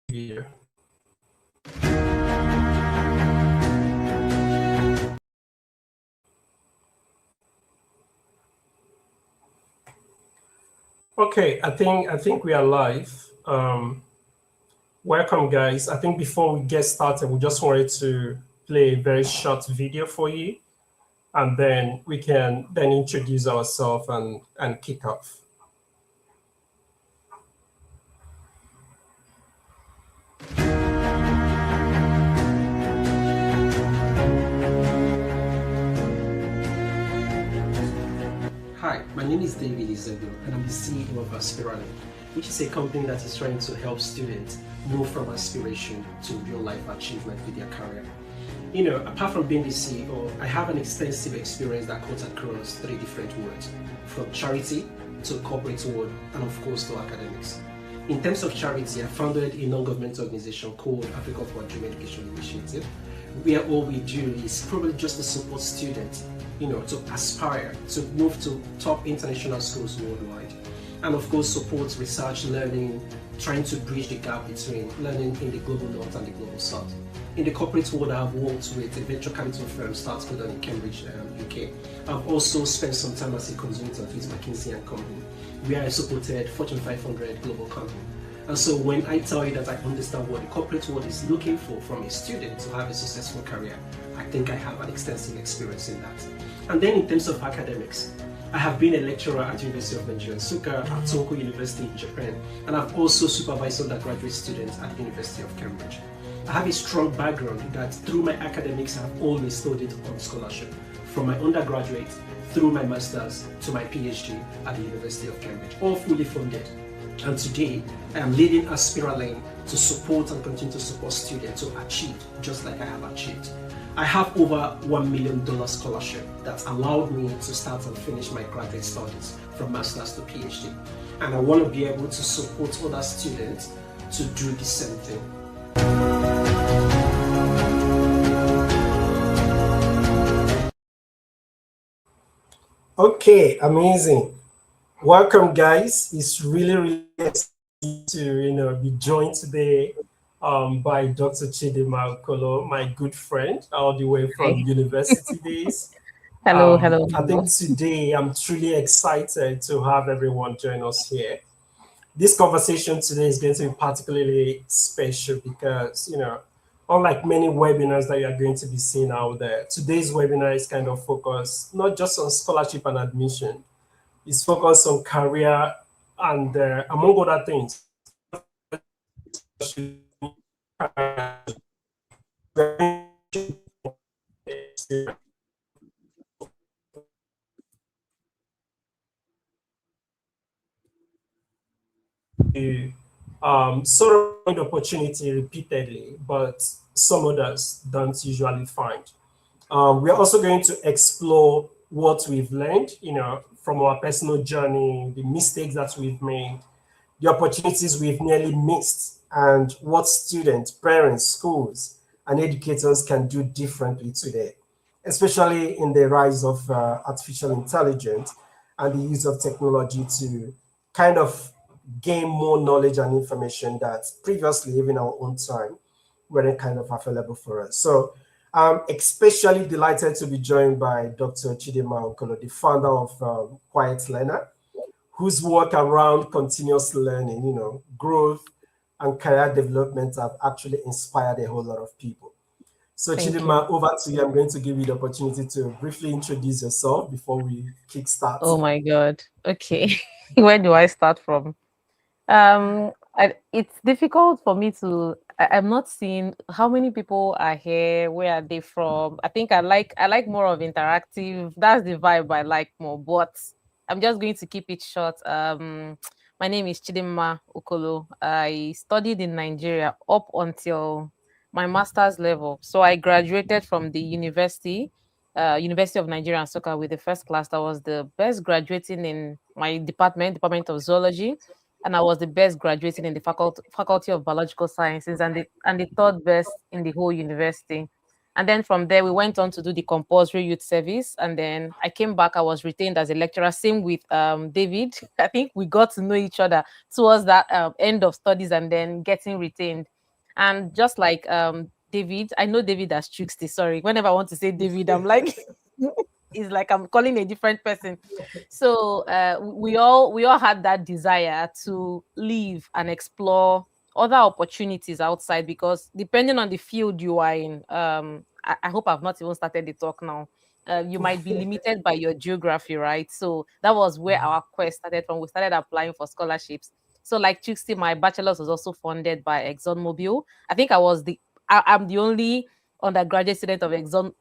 video. Okay, I think we are live. Welcome, guys. I think before we get started, we just wanted to play a very short video for you, and then we can then introduce ourselves and kick off. Hi, my name is David Izuogu, and I'm the CEO of Aspiralane, which is a company that is trying to help students move from aspiration to real life achievement with their career. You know, apart from being the CEO, I have an extensive experience that cuts across 3 different worlds, from charity to corporate world, and of course to academics. In terms of charity, I founded a non-governmental organization called Africa for Dream Education Initiative, where all we do is probably just to support students, you know, to aspire to move to top international schools worldwide, and of course support research, learning, trying to bridge the gap between learning in the global north and the global south. In the corporate world, I've worked with a venture capital firm started in Cambridge, UK. I've also spent some time as a consultant with McKinsey & Company, where I supported Fortune 500 global company. And so when I tell you that I understand what the corporate world is looking for from a student to have a successful career, I think I have an extensive experience in that. And then in terms of academics, I have been a lecturer at University of Nigeria, Nsukka, at Tokyo University in Japan, and I've also supervised undergraduate students at the University of Cambridge. I have a strong background that through my academics, I've always studied on scholarship, from my undergraduate through my master's to my PhD at the University of Cambridge, all fully funded. And today, I am leading Aspiralane to support and continue to support students to achieve just like I have achieved. I have over $1 million scholarship that allowed me to start and finish my graduate studies from master's to PhD. And I want to be able to support other students to do the same thing. Okay, amazing. Welcome, guys. It's really exciting to be joined today by Dr. Chidinma Okolo, my good friend, all the way from university days. Hello, hello. I think today I'm truly excited to have everyone join us here. This conversation today is going to be particularly special because, unlike many webinars that you are going to be seeing out there, today's webinar is kind of focused not just on scholarship and admission, it's focused on career and among other things. Sort of find opportunity repeatedly, but some others don't usually find. We're also going to explore what we've learned, from our personal journey, the mistakes that we've made, the opportunities we've nearly missed, and what students, parents, schools, and educators can do differently today, especially in the rise of artificial intelligence and the use of technology to kind of gain more knowledge and information that previously, even our own time, weren't kind of available for us. So I'm especially delighted to be joined by Dr. Chidinma Okolo, the founder of Quiet Learner, whose work around continuous learning, growth and career development have actually inspired a whole lot of people. So Chidinma, over to you. I'm going to give you the opportunity to briefly introduce yourself before we kickstart. Oh my God. Okay. Where do I start from? It's difficult for me to. I'm not seeing how many people are here. Where are they from? I think I like more of interactive. That's the vibe I like more. But I'm just going to keep it short. My name is Chidinma Okolo. I studied in Nigeria up until my master's level. So I graduated from the University of Nigeria and Soccer with the first class. That was the best graduating in my Department of Zoology, and I was the best graduating in the Faculty of Biological Sciences, and the third best in the whole university. And then from there, we went on to do the compulsory youth service. And then I came back, I was retained as a lecturer. Same with David. I think we got to know each other towards that end of studies and then getting retained. And just like David, I know David as Trixty. Sorry. Whenever I want to say David, I'm like, it's like I'm calling a different person. So we all had that desire to live and explore other opportunities outside, because depending on the field you are in, I hope I've not even started the talk now. You might be limited by your geography, right? So that was where our quest started from. We started applying for scholarships. So, like Trixie, my bachelor's was also funded by ExxonMobil. I think I'm the only undergraduate student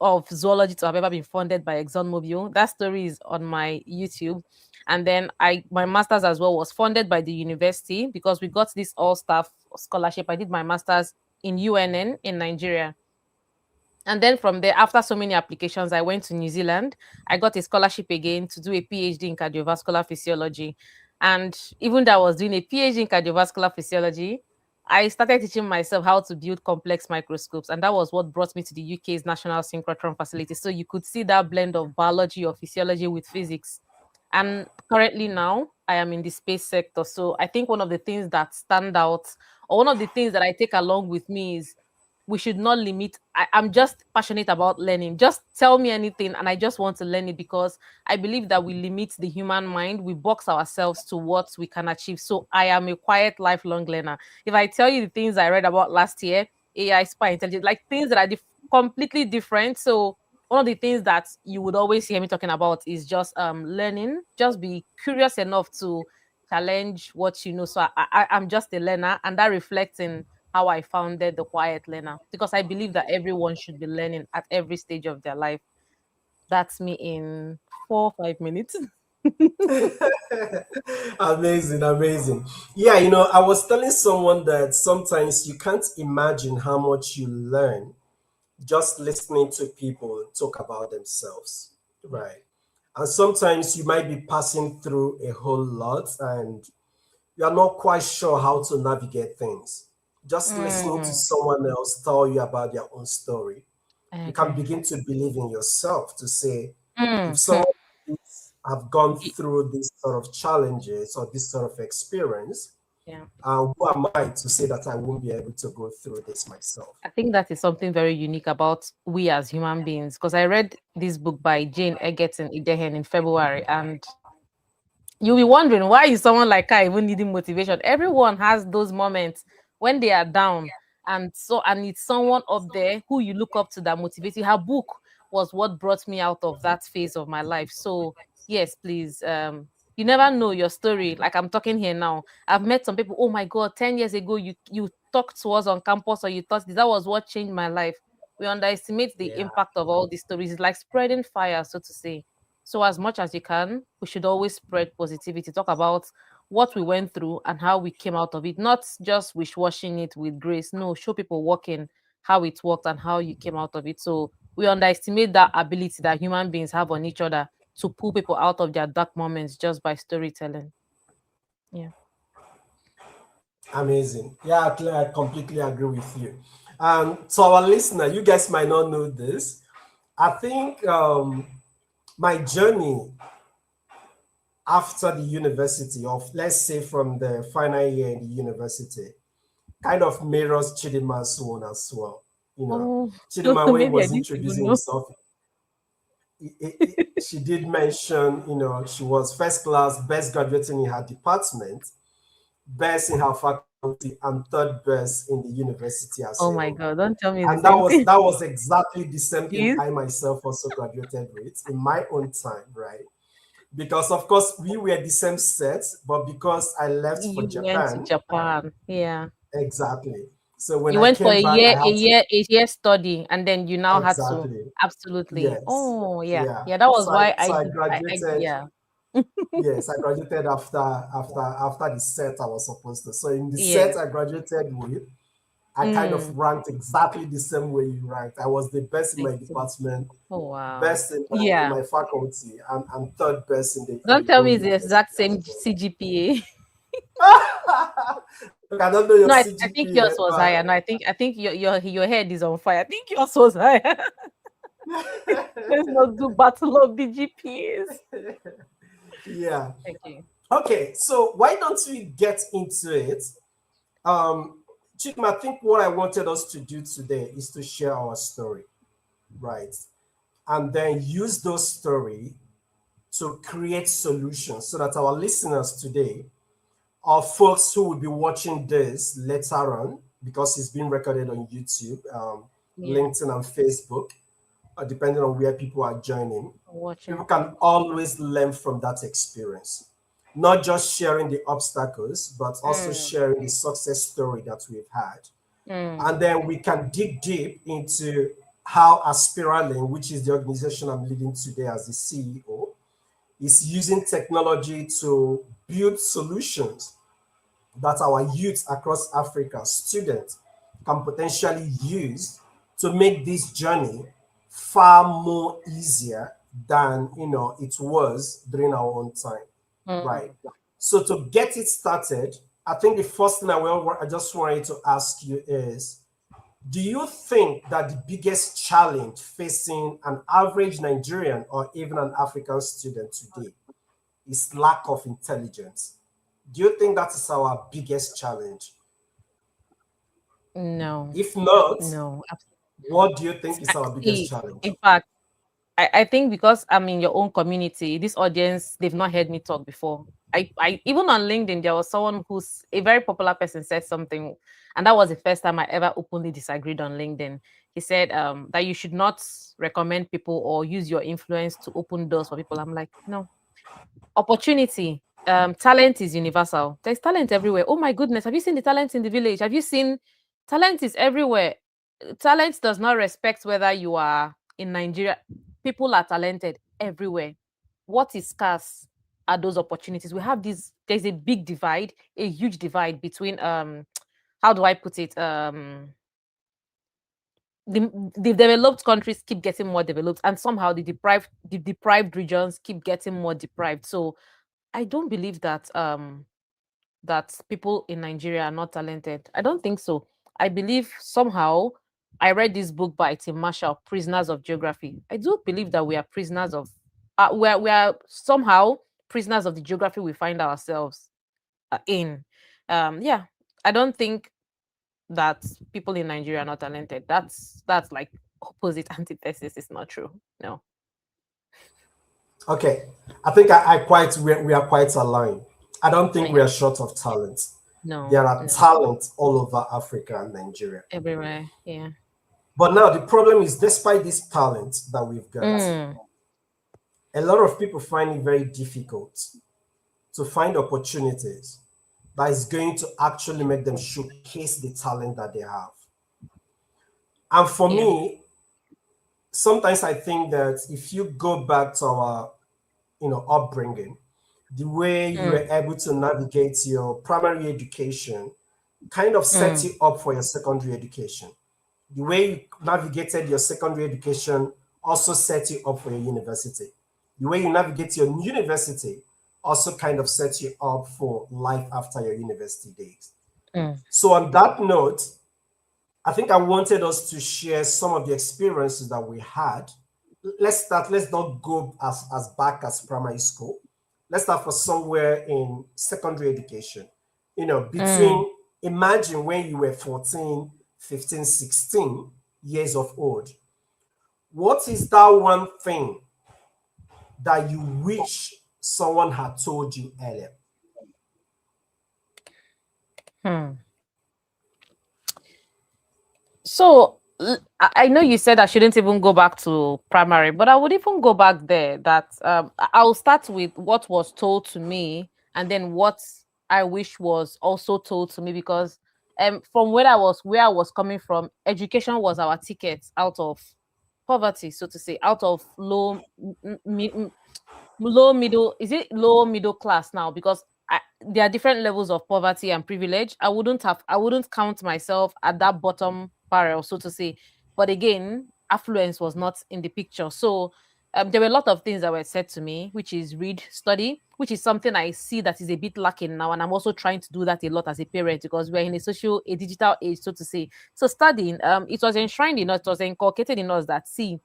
of zoology to have ever been funded by ExxonMobil. That story is on my YouTube. And then my master's as well was funded by the university because we got this all staff scholarship. I did my master's in UNN in Nigeria. And then from there, after so many applications, I went to New Zealand. I got a scholarship again to do a PhD in cardiovascular physiology. And even though I was doing a PhD in cardiovascular physiology, I started teaching myself how to build complex microscopes. And that was what brought me to the UK's National Synchrotron facility. So you could see that blend of biology or physiology with physics. And currently now, I am in the space sector. So I think one of the things that stand out, or one of the things that I take along with me, is we should not limit. I'm just passionate about learning. Just tell me anything and I just want to learn it, because I believe that we limit the human mind. We box ourselves to what we can achieve. So I am a quiet lifelong learner. If I tell you the things I read about last year, AI, spy intelligence, like things that are completely different. So one of the things that you would always hear me talking about is just learning. Just be curious enough to challenge what you know. So I'm just a learner, and that reflects in how I founded the Quiet Learner, because I believe that everyone should be learning at every stage of their life. That's me in 4 or 5 minutes. Amazing, amazing. Yeah, I was telling someone that sometimes you can't imagine how much you learn just listening to people talk about themselves, Yeah. right? And sometimes you might be passing through a whole lot and you're not quite sure how to navigate things. Just listening to Mm, someone else tell you about their own story, I you can agree. begin to believe in yourself to say, if Mm, someone have gone y- through this sort of challenges or this sort of experience, yeah. who am I to say that I won't be able to go through this myself? I think that is something very unique about we as human beings. Because I read this book by Jane Egerton Idehen in February, and you'll be wondering, why is someone like her even needing motivation? Everyone has those moments when they are down, and it's someone up there who you look up to that motivates you. Her book was what brought me out of that phase of my life. So yes, please, you never know your story. Like I'm talking here now, I've met some people. Oh my god, 10 years ago you talked to us on campus, or you thought that was what changed my life. We underestimate the Yeah. impact of all these stories. It's like spreading fire, so to say. So, as much as you can, we should always spread positivity, talk about what we went through and how we came out of it, not just wish washing it with grace. No, show people working how it worked and how you came out of it. So, we underestimate that ability that human beings have on each other to pull people out of their dark moments just by storytelling. Yeah. Amazing. Yeah, I completely agree with you. To our listener, you guys might not know this. I think my journey after the university, of let's say from the final year in the university, kind of mirrors Chidinma's one as well. You know, Oh, Chidinma, when he maybe I was didn't even introducing know. himself, she did mention, she was first class, best graduating in her department, best in her faculty, and third best in the university as a Oh my whole. God, don't tell me the And that same was thing, that was exactly the same thing please. I myself also graduated with in my own time, right? Because of course we were the same set, but because I left for You went to Japan, Japan. Yeah. exactly. So when You I went for came back, I had to a year study, and then you now had to exactly. absolutely. Yes. Oh yeah, Yeah. yeah. That was So I why so I I graduated. yeah, Yes, I graduated after the set I was supposed to. So in the set yes. I graduated with, I kind of Mm, ranked exactly the same way you ranked. I was the best in I my see. department, Oh wow. best in Yeah. my faculty, and third best in Don't the tell whole me it's the university exact as same well. CGPA. I don't know your No, I think CGPA, yours was higher. but No, I think your head is on fire. I think yours was higher. Let's not do battle of the GPAs. yeah. Okay. Okay, so why don't we get into it? Um, Chidinma, I think what I wanted us to do today is to share our story, right? And then use those story to create solutions so that our listeners today or folks who will be watching this later on, because it's being recorded on YouTube, Yeah. LinkedIn, and Facebook, depending on where people are joining, people Watching. can always learn from that experience. Not just sharing the obstacles, but also Mm, sharing the success story that we've had. mm, And then we can dig deep into how Aspiralane, which is the organization I'm leading today as the CEO, is using technology to build solutions that our youth across Africa, students, can potentially use to make this journey far more easier than it was during our own time, right? mm. So to get it started, I think the first thing I just wanted to ask you is, do you think that the biggest challenge facing an average Nigerian or even an African student today is lack of intelligence? Do you think that is our biggest challenge? No, If not, no. what do you think is our biggest See, challenge? in fact, I think because I'm in your own community, this audience, they've not heard me talk before. I even on LinkedIn, there was someone who's a very popular person said something, and that was the first time I ever openly disagreed on LinkedIn. He said that you should not recommend people or use your influence to open doors for people. I'm like, no, opportunity, talent is universal. There's talent everywhere. Oh my goodness, have you seen the talent in the village? Have you seen talent is everywhere? Talent does not respect whether you are in Nigeria. People are talented everywhere. What is scarce are those opportunities. We have this, there's a big divide, a huge divide between how do I put it? The developed countries keep getting more developed, and somehow the deprived regions keep getting more deprived. So I don't believe that people in Nigeria are not talented. I don't think so. I believe somehow I read this book by Tim Marshall, Prisoners of Geography. I do believe that we are prisoners of we are somehow prisoners of the geography we find ourselves in. Yeah. I don't think that people in Nigeria are not talented. That's like opposite antithesis. It's not true. No. Okay, I think we are quite aligned. I don't think we Yeah. are short of talent. No. There are No. talent all over Africa and Nigeria. Everywhere. Yeah. But now the problem is, despite this talent that we've got, Mm, a lot of people find it very difficult to find opportunities that is going to actually make them showcase the talent that they have. And for yeah. me, sometimes I think that if you go back to our upbringing, the way you Mm, were able to navigate your primary education kind of set mm, you up for your secondary education. The way you navigated your secondary education also set you up for your university. The way you navigate your university also kind of set you up for life after your university days. mm. So on that note, I think I wanted us to share some of the experiences that we had. Let's not go as back as primary school. Let's start for somewhere in secondary education. Mm. Between, imagine when you were 14, 15, 16 years of old. What is that one thing that you wish someone had told you earlier? Hmm. So I know you said I shouldn't even go back to primary, but I would even go back there. That I'll start with what was told to me, and then what I wish was also told to me. Because from where I was coming from, education was our ticket out of poverty, so to say, out of low middle, is it low middle class now? Because there are different levels of poverty and privilege. I wouldn't count myself at that bottom barrel, so to say. But again, affluence was not in the picture. So there were a lot of things that were said to me, which is read, study, which is something I see that is a bit lacking now. And I'm also trying to do that a lot as a parent because we're in a digital age, so to say. So studying, it was enshrined in us, it was inculcated in us that, see,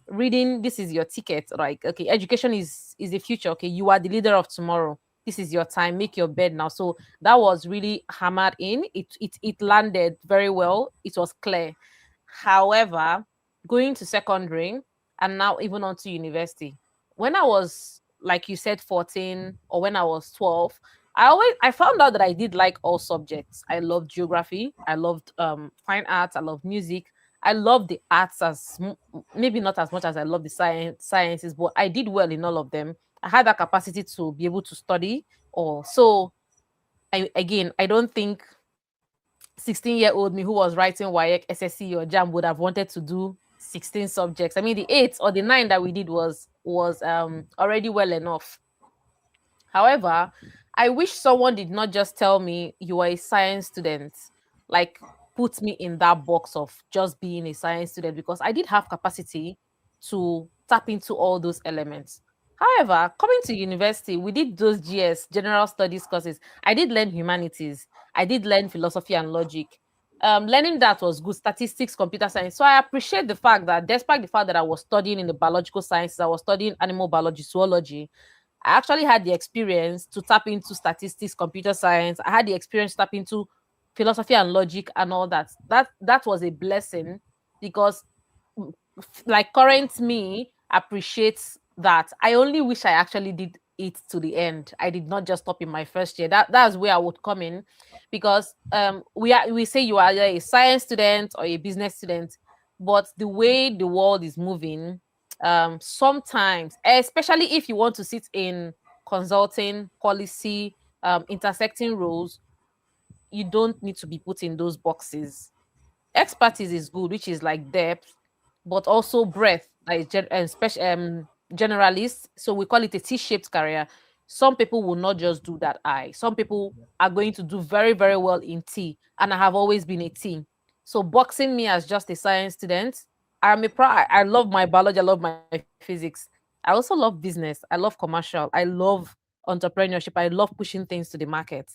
reading, this is your ticket. Like, okay, education is the future. Okay, you are the leader of tomorrow. This is your time. Make your bed now. So that was really hammered in. It landed very well. It was clear. However, going to secondary and now even on to university, when I was, like you said, 14, or when I was 12, I found out that I did like all subjects. I loved geography, I loved fine arts, I loved music, I loved the arts maybe not as much as I love the sciences, but I did well in all of them. I had that capacity to be able to study. Or so I don't think 16-year-old me who was writing WAEC, SSC, or JAM would have wanted to do 16 subjects. I mean, the 8 or the 9 that we did was already well enough. However, I wish someone did not just tell me you are a science student, like put me in that box of just being a science student, because I did have capacity to tap into all those elements. However, coming to university, we did those GS, general studies courses. I did learn humanities. I did learn philosophy and logic. Learning that was good, statistics, computer science. So I appreciate the fact that despite the fact that I was studying in the biological sciences, I was studying animal biology, zoology, I actually had the experience to tap into statistics, computer science. I had the experience to tap into philosophy and logic and all that. That was a blessing because, like, current me appreciates that. I only wish I actually did it to the end. I did not just stop in my first year. That's where I would come in, because we say you are either a science student or a business student, but the way the world is moving, sometimes, especially if you want to sit in consulting, policy, intersecting roles, you don't need to be put in those boxes. Expertise is good, which is like depth, but also breadth, like special generalist. So we call it a T-shaped career. Some people will not just do that I. Some people are going to do very, very well in T, and I have always been a T. So boxing me as just a science student, I love my biology, I love my physics. I also love business. I love commercial. I love entrepreneurship. I love pushing things to the market.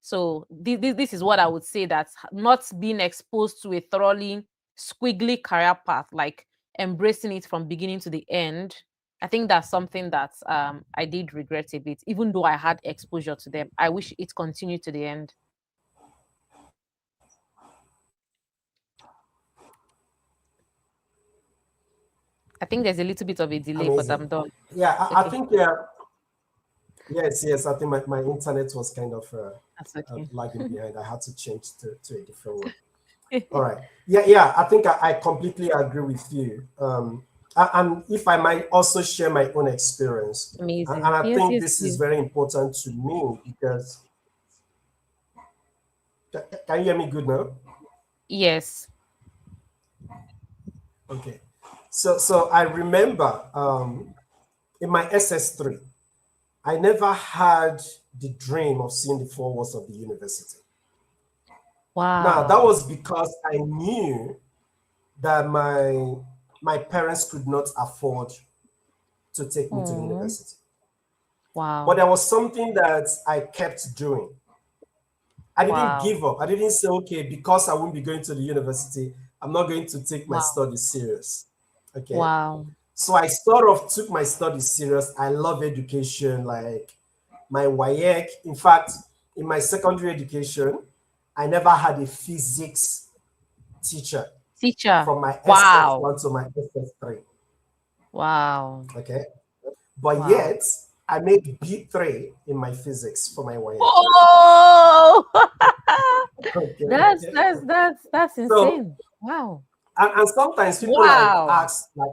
So this is what I would say, that not being exposed to a thoroughly squiggly career path, like embracing it from beginning to the end, I think that's something that I did regret a bit, even though I had exposure to them. I wish it continued to the end. I think there's a little bit of a delay, but I'm Amazing. done. Yeah, I Okay, think yes. I think my internet was kind of that's okay. lagging behind. I had to change to a different one. All right. Yeah. I think I completely agree with you. And if I might also share my own experience, and Amazing. I Yes, think yes, this is yes. very important to me because can you hear me good now? Yes. Okay. So I remember in my SS3, I never had the dream of seeing the four walls of the university. Now that Wow. was because I knew that my parents could not afford to take me to the Oh, university. But wow. there was something that I kept doing. I didn't Wow. give up. I didn't say, okay, because I won't be going to the university, I'm not going to take my Wow. studies serious. Okay. Wow. So I sort of took my studies serious. I love education, like my WAEC. In fact, in my secondary education, I never had a physics teacher Teacher. from my Wow. SS1 to my SS3. Wow. Okay. But Wow. yet, I made B3 in my physics for my WAEC. Oh, Okay. that's So, insane. Wow. and sometimes people like Wow. ask, like,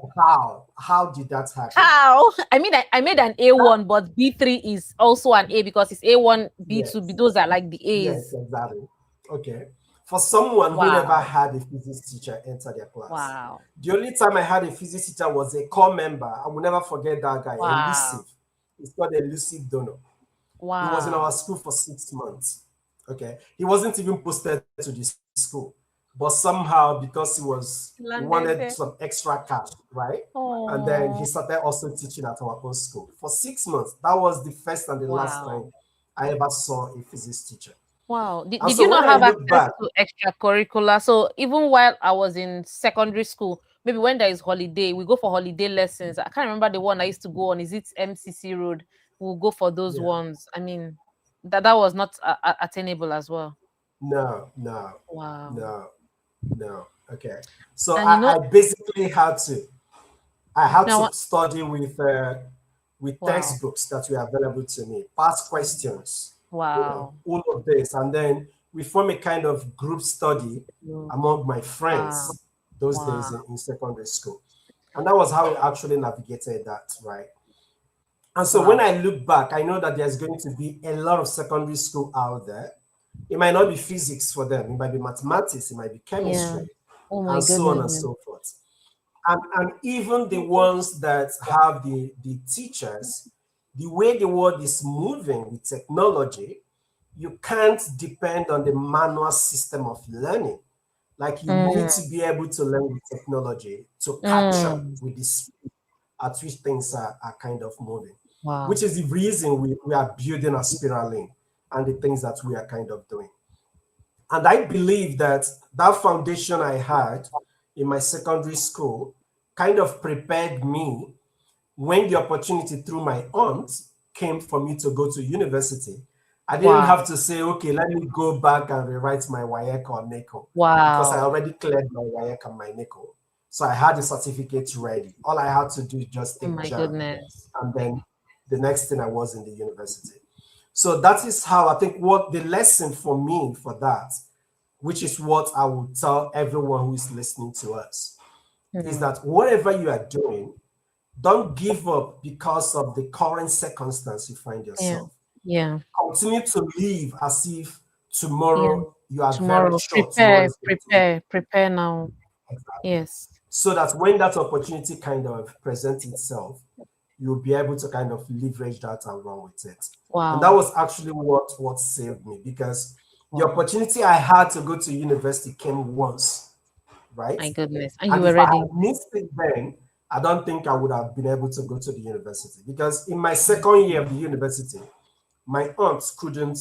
how did that happen? How? I mean, I made an A1, but B3 is also an A because it's A1, B2, Yes. those are like the Yes, A's. exactly. Okay. For someone who never Wow. had a physics teacher enter their class, Wow. the only time I had a physics teacher was a core member. I will never forget that guy, Wow. elusive. He's called elusive donor. He was in our Wow. school for 6 months. Okay. He wasn't even posted to the school. but somehow because he Landed wanted there. some extra cash, right? And then he Oh, started also teaching at our own school for 6 months. That was the first and the last wow. time I ever saw a physics teacher. Wow. Did, And did so you when not I have look access back, to extracurricular? So even while I was in secondary school, maybe when there is holiday, we go for holiday lessons. I can't remember the one I used to go on. Is it MCC Road? We'll go for those yeah, ones. I mean, that was not attainable as well. no, no, Wow. no, no. Okay. So And you know, I basically I had to now, study with wow. textbooks that were available to me, past questions, Wow. all of this, and then we form a kind of group study Mm. among my Wow. friends those Wow. days in secondary school, and that was how we actually navigated that, right? And so when Wow. I look back, I know that there's going to be a lot of secondary school out there. It might not be physics for them, it might be mathematics, it might be Yeah. chemistry, Oh my and so on and goodness. so forth. And even the ones that have the teachers, the way the world is moving with technology, you can't depend on the manual system of learning. Like you need Mm, to be able to learn with technology to catch up mm. with the speed at which things are kind of moving, which Wow. is the reason we are building Aspiralane and the things that we are kind of doing. And I believe that that foundation I had in my secondary school kind of prepared me when the opportunity through my aunt came for me to go to university. I didn't have Wow. to say, okay, let me go back and rewrite my WAEC or NECO because I Wow. already cleared my WAEC and my NECO. So I had the certificates ready. All I had to do is just Oh take my jam. goodness. And then the next thing I was in the university. So that is how I think what the lesson for me for that, which is what I would tell everyone who is listening to us, is Mm. that whatever you are doing, don't give up because of the current circumstance you find Yeah. yourself. Yeah. Continue to live as if Yeah. tomorrow you are very Tomorrow. sure tomorrow Prepare. is going to be Prepare. Prepare now. exactly. Yes. So that when that opportunity kind of presents itself, you'll be able to kind of leverage that and run with it. And that Wow. was actually what saved me because the Wow. opportunity I had to go to university came once, right? My goodness. And you And were if I ready. had missed it then, I don't think I would have been able to go to the university because in my second year of the university, my aunt couldn't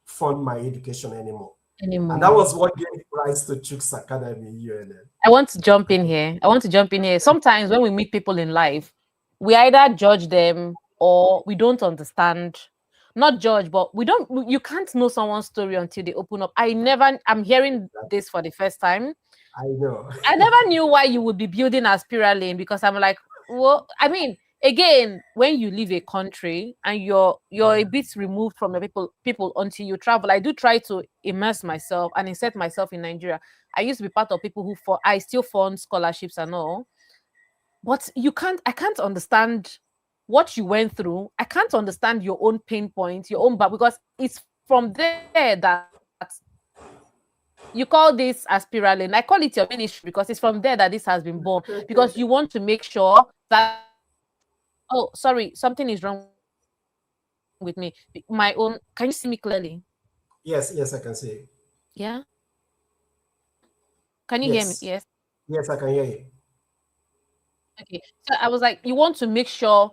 fund my education anymore. And that Anymore. was what gave rise to Chooks Academy UNN. I want to jump in here. I want to jump in here. Sometimes when we meet people in life, we either judge them or we don't understand. Not judge, but you can't know someone's story until they open up. I'm hearing this for the first time. I know. I never knew why you would be building Aspiralane because I'm like, well, I mean, again, when you leave a country and you're a Yeah, bit removed from the people until you travel, I do try to immerse myself and insert myself in Nigeria. I used to be part of people who for I still fund scholarships and all, but I can't understand what you went through. I can't understand your own pain points, your own, but because it's from there that you call this Aspiralane. I call it your ministry because it's from there that this has been born. Because you want to make sure that, oh, sorry, something is wrong with me. My own, can you see me clearly? yes, yes, I can see. Yeah. Can you hear me? Yes, Yes. yes, I can hear you. Okay. So I was like, you want to make sure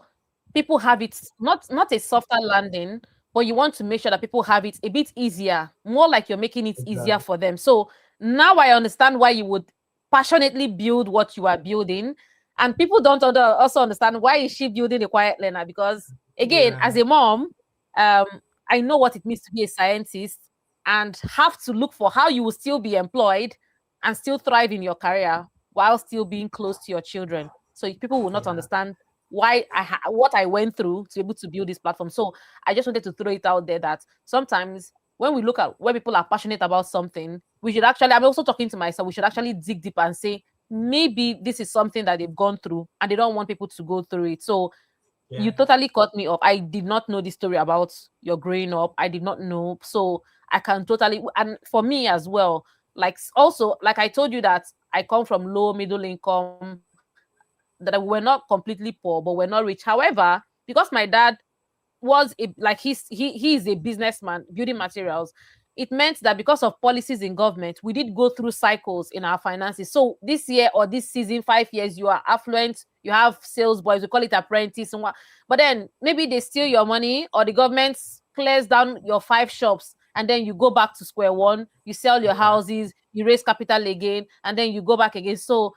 people have it not a softer landing, but you want to make sure that people have it a bit easier, more like you're making it easier Exactly. for them. So now I understand why you would passionately build what you are building. And people don't also understand why is she building a quiet learner? Because again, Yeah, as a mom, um, I know what it means to be a scientist and have to look for how you will still be employed and still thrive in your career while still being close to your children. So people will not yeah, understand why what I went through to be able to build this platform. So I just wanted to throw it out there that sometimes when we look at where people are passionate about something, we should actually, I'm also talking to myself, we should actually dig deep and say, maybe this is something that they've gone through and they don't want people to go through it. So you yeah, totally cut me off. I did not know this story about your growing up. I did not know. So I can totally, and for me as well, like also, like I told you that I come from low middle income, that we're not completely poor, but we're not rich. However, because my dad was a like he is a businessman building materials, it meant that because of policies in government, we did go through cycles in our finances. So this year or this season, 5 years, you are affluent, you have sales boys, we call it apprentice, and what. But then maybe they steal your money, or the government clears down your 5 shops, and then you go back to square one, you sell your Yeah. houses, you raise capital again, and then you go back again. So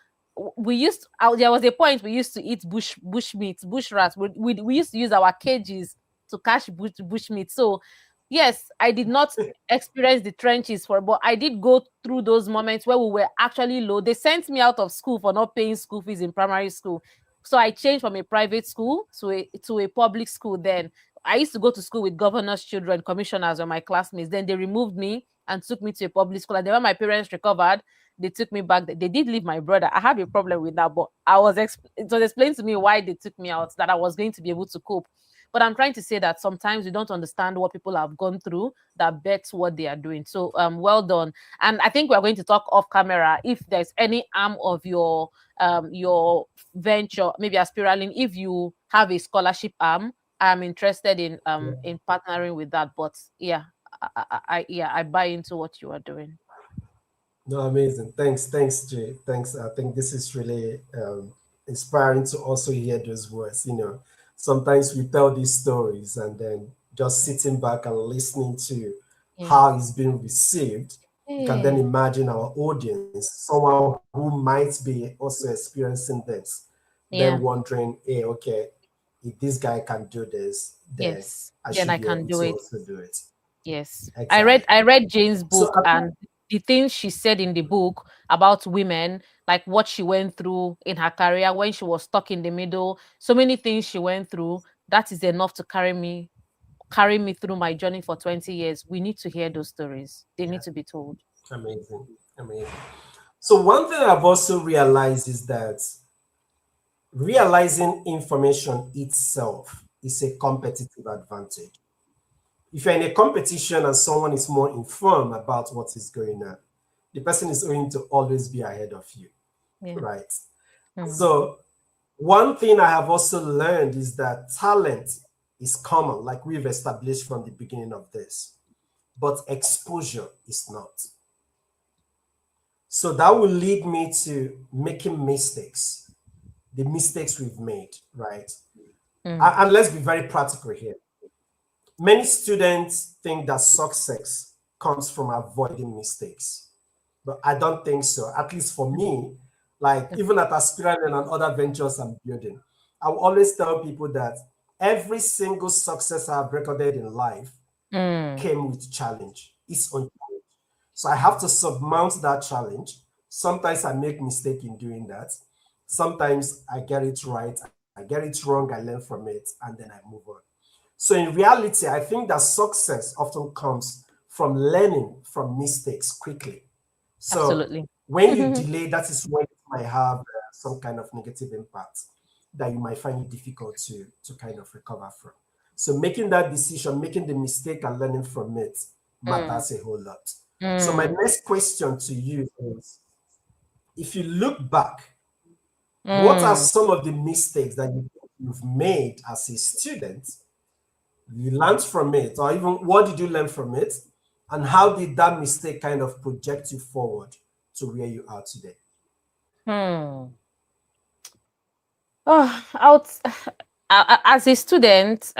we used there was a point we used to eat bush meat, bush rats. We used to use our cages to catch bush meat. So yes, I did not experience the trenches but I did go through those moments where we were actually low. They sent me out of school for not paying school fees in primary school. So I changed from a private school to a public school then. I used to go to school with governors' children, commissioners, or my classmates. Then they removed me and took me to a public school. And then when my parents recovered, they took me back. They did leave my brother. I have a problem with that, but it was explained to me why they took me out, that I was going to be able to cope. But I'm trying to say that sometimes we don't understand what people have gone through that bets what they are doing. So well done. And I think we're going to talk off camera if there's any arm of your venture, maybe Aspiralane, if you have a scholarship arm, I'm interested in partnering with that. But yeah, I buy into what you are doing. No, amazing. Thanks, Jay. Thanks. I think this is really inspiring to also hear those words. Sometimes we tell these stories and then just sitting back and listening to how it's being received, you can then imagine our audience, someone who might be also experiencing this, then wondering, hey, okay, if this guy can do this, then I then should I be can able do to it. also do it. Yes. Exactly. I read Jane's So book, and the things she said in the book about women, like what she went through in her career when she was stuck in the middle, so many things she went through, that is enough to carry me through my journey for 20 years. We need to hear those stories. They need to be told. amazing, amazing. So one thing I've also realized is that realizing information itself is a competitive advantage. If you're in a competition and someone is more informed about what is going on, the person is going to always be ahead of you, right? So one thing I have also learned is that talent is common, like we've established from the beginning of this, but exposure is not. So that will lead me to making mistakes, the mistakes we've made, right? And let's be very practical here. Many students think that success comes from avoiding mistakes, but I don't think so. At least for me, like even at Aspiralane and other ventures I'm building, I will always tell people that every single success I've recorded in life came with challenge, its own challenge. So I have to surmount that challenge. Sometimes I make mistake in doing that. Sometimes I get it right, I get it wrong, I learn from it, and then I move on. So in reality, I think that success often comes from learning from mistakes quickly. So Absolutely. when you delay, that is when it might have some kind of negative impact that you might find it difficult to kind of recover from. So making that decision, making the mistake and learning from it matters a whole lot. So my next question to you is, if you look back, what are some of the mistakes that you've made as a student? You learned from it, or even what did you learn from it? And how did that mistake kind of project you forward to where you are today? Oh, as a student,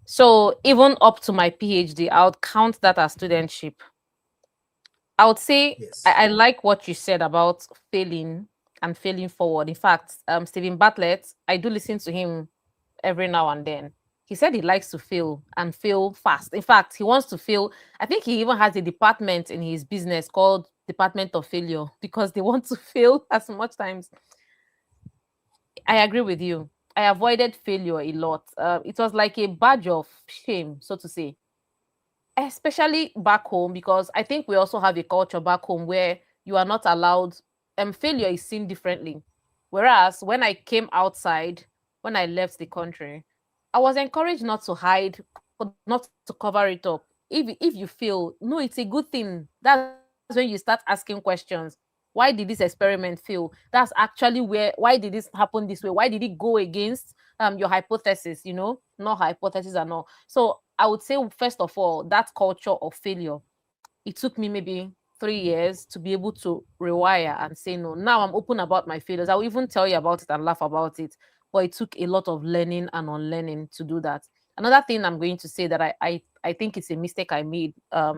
so even up to my PhD, I would count that as studentship. I would say Yes. I like what you said about failing and failing forward. In fact, Stephen Bartlett, I do listen to him every now and then. He said he likes to fail and fail fast. In fact, he wants to fail. I think he even has a department in his business called Department of Failure because they want to fail as much times. I agree with you. I avoided failure a lot. It was like a badge of shame, so to say, especially back home, because I think we also have a culture back home where you are not allowed, failure is seen differently. Whereas when I came outside, when I left the country, I was encouraged not to hide, not to cover it up. If you fail, no, it's a good thing. That's when you start asking questions. Why did this experiment fail? That's actually why did this happen this way? Why did it go against your hypothesis, not hypothesis and all. So I would say, first of all, that culture of failure, it took me maybe 3 years to be able to rewire and say no. Now I'm open about my failures. I'll even tell you about it and laugh about it. But it took a lot of learning and unlearning to do that. Another thing I'm going to say that I think it's a mistake I made. I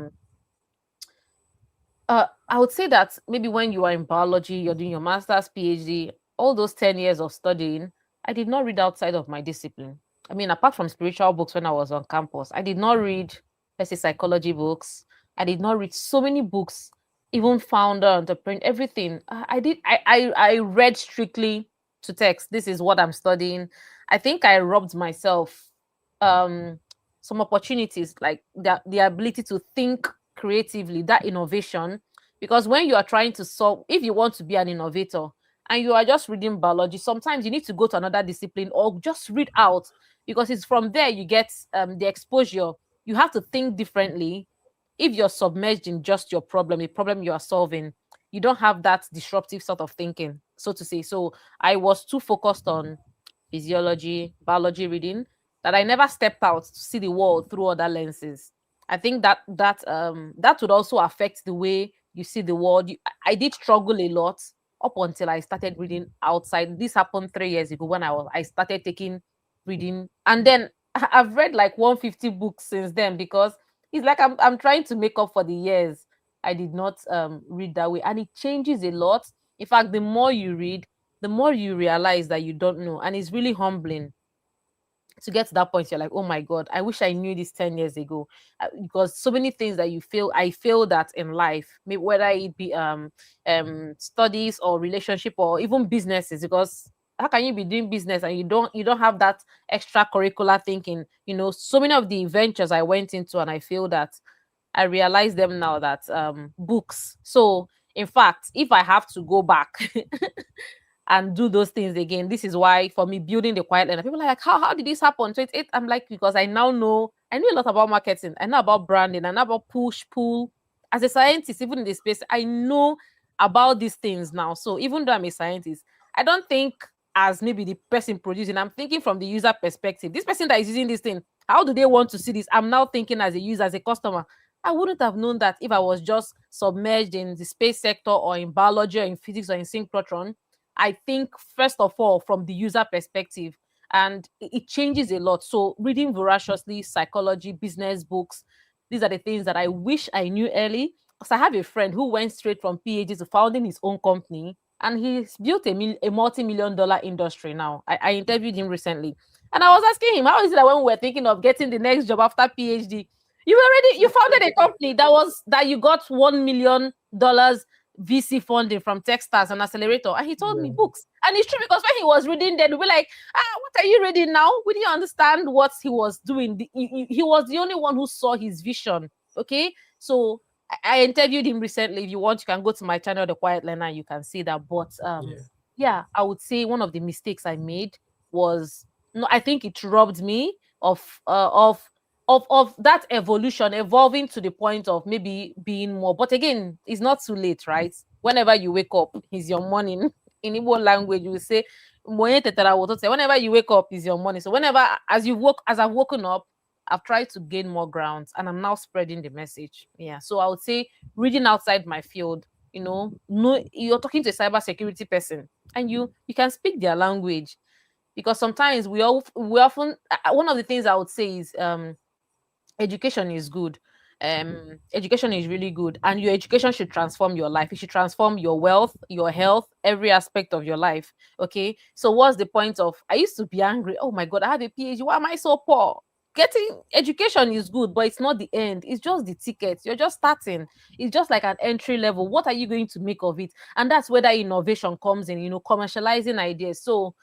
would say that maybe when you are in biology, you're doing your master's, PhD, all those 10 years of studying, I did not read outside of my discipline. I mean, apart from spiritual books when I was on campus, I did not read, let's say, psychology books. I did not read so many books, even founder, entrepreneur, everything. I read strictly to text. This is what I'm studying. I think I robbed myself um, some opportunities, like the ability to think creatively, that innovation. Because when you are trying to solve, if you want to be an innovator and you are just reading biology, sometimes you need to go to another discipline or just read out, because it's from there you get the exposure. You have to think differently. If you're submerged in just your problem, a problem you are solving, you don't have that disruptive sort of thinking, so to say. So I was too focused on physiology, biology reading, that I never stepped out to see the world through other lenses. I think that would also affect the way you see the world. I did struggle a lot up until I started reading outside. This happened 3 years ago when I started taking reading, and then I've read like 150 books since then, because it's like I'm trying to make up for the years I did not read that way, and it changes a lot. In fact, the more you read, the more you realize that you don't know, and it's really humbling to get to that point. You're like, oh my god, I wish I knew this 10 years ago. Because so many things that you feel, I feel that in life, maybe whether it be studies or relationship or even businesses. Because how can you be doing business and you don't have that extracurricular thinking? So many of the ventures I went into, and I feel that I realize them now, that books. So in fact, if I have to go back and do those things again, this is why for me, building the quiet learner, people are like, how did this happen? So I'm like, because I now know, I know a lot about marketing, I know about branding, I know about push pull. As a scientist, even in this space, I know about these things now. So even though I'm a scientist, I don't think as maybe the person producing, I'm thinking from the user perspective. This person that is using this thing, how do they want to see this? I'm now thinking as a user, as a customer. I wouldn't have known that if I was just submerged in the space sector or in biology or in physics or in synchrotron. I think, first of all, from the user perspective, and it changes a lot. So reading voraciously, psychology, business books, these are the things that I wish I knew early. Because I have a friend who went straight from PhD to founding his own company, and he's built a multi-million dollar industry now. I interviewed him recently, and I was asking him, how is it that when we were thinking of getting the next job after PhD, you founded a company that you got $1 million VC funding from Techstars, an accelerator, and he told me Yeah. books. And it's true, because when he was reading, they'd be like, what are you reading now? We didn't understand what he was doing. He was the only one who saw his vision. Okay, so I interviewed him recently. If you want, you can go to my channel, The Quiet Learner, you can see that. But Yeah. yeah, I would say one of the mistakes I made was, no, I think it robbed me of that evolution, evolving to the point of maybe being more. But again, it's not too late, right? Whenever you wake up is your morning. In Igbo language, you will say, "Moye tetara woto te." Whenever you wake up is your morning. So whenever, as I've woken up, I've tried to gain more ground, and I'm now spreading the message. Yeah, so I would say reading outside my field. No, you're talking to a cybersecurity person, and you can speak their language, because sometimes we often, one of the things I would say is education is good. Education is really good, and your education should transform your life. It should transform your wealth, your health, every aspect of your life. Okay, so what's the point of, I used to be angry, oh my god, I have a PhD, why am I so poor? Getting education is good, but it's not the end. It's just the ticket. You're just starting. It's just like an entry level. What are you going to make of it? And that's where that innovation comes in, commercializing ideas. So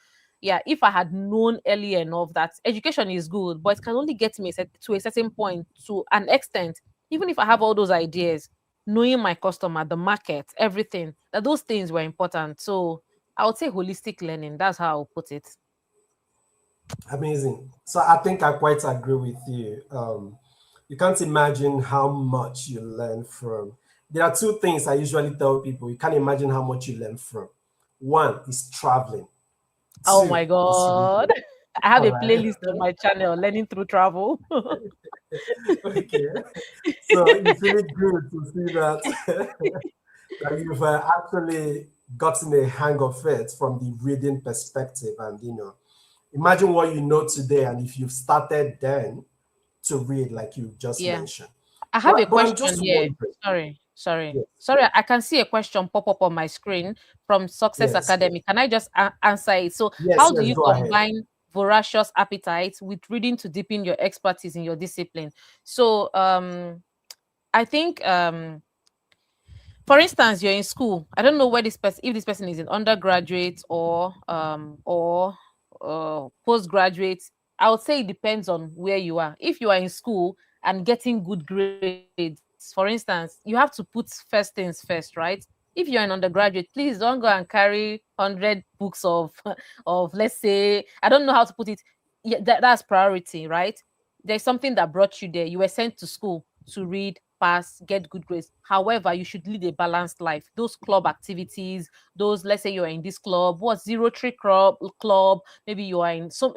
yeah, if I had known earlier enough that education is good, but it can only get me to a certain point, to an extent. Even if I have all those ideas, knowing my customer, the market, everything, that those things were important. So I would say holistic learning. That's how I'll put it. Amazing. So I think I quite agree with you. You can't imagine how much you learn from. There are two things I usually tell people. You can't imagine how much you learn from. One is traveling. Oh my Two is reading. god. I have All a right. playlist on my channel, Learning Through Travel. Okay. So it's really good to see that that you've actually gotten a hang of it from the reading perspective, and imagine what you know today, and if you've started then to read, like you just Yeah. mentioned. I have a But I'm question just here. wondering. Sorry. Yes, Sorry, I can see a question pop up on my screen from Success yes, Academy. Can I just answer it? So, yes, how do yes. you Go ahead. combine voracious appetite with reading to deepen your expertise in your discipline? So, I think for instance, you're in school. I don't know where this person, if this person is in undergraduate or postgraduate. I would say it depends on where you are. If you are in school and getting good grades, for instance, you have to put first things first, right? If you're an undergraduate, please don't go and carry 100 books of, let's say, I don't know how to put it. Yeah, that's priority, right? There's something that brought you there. You were sent to school to read, pass, get good grades. However, you should lead a balanced life. Those club activities, those, let's say you're in this club, what zero tree club, maybe you are in some,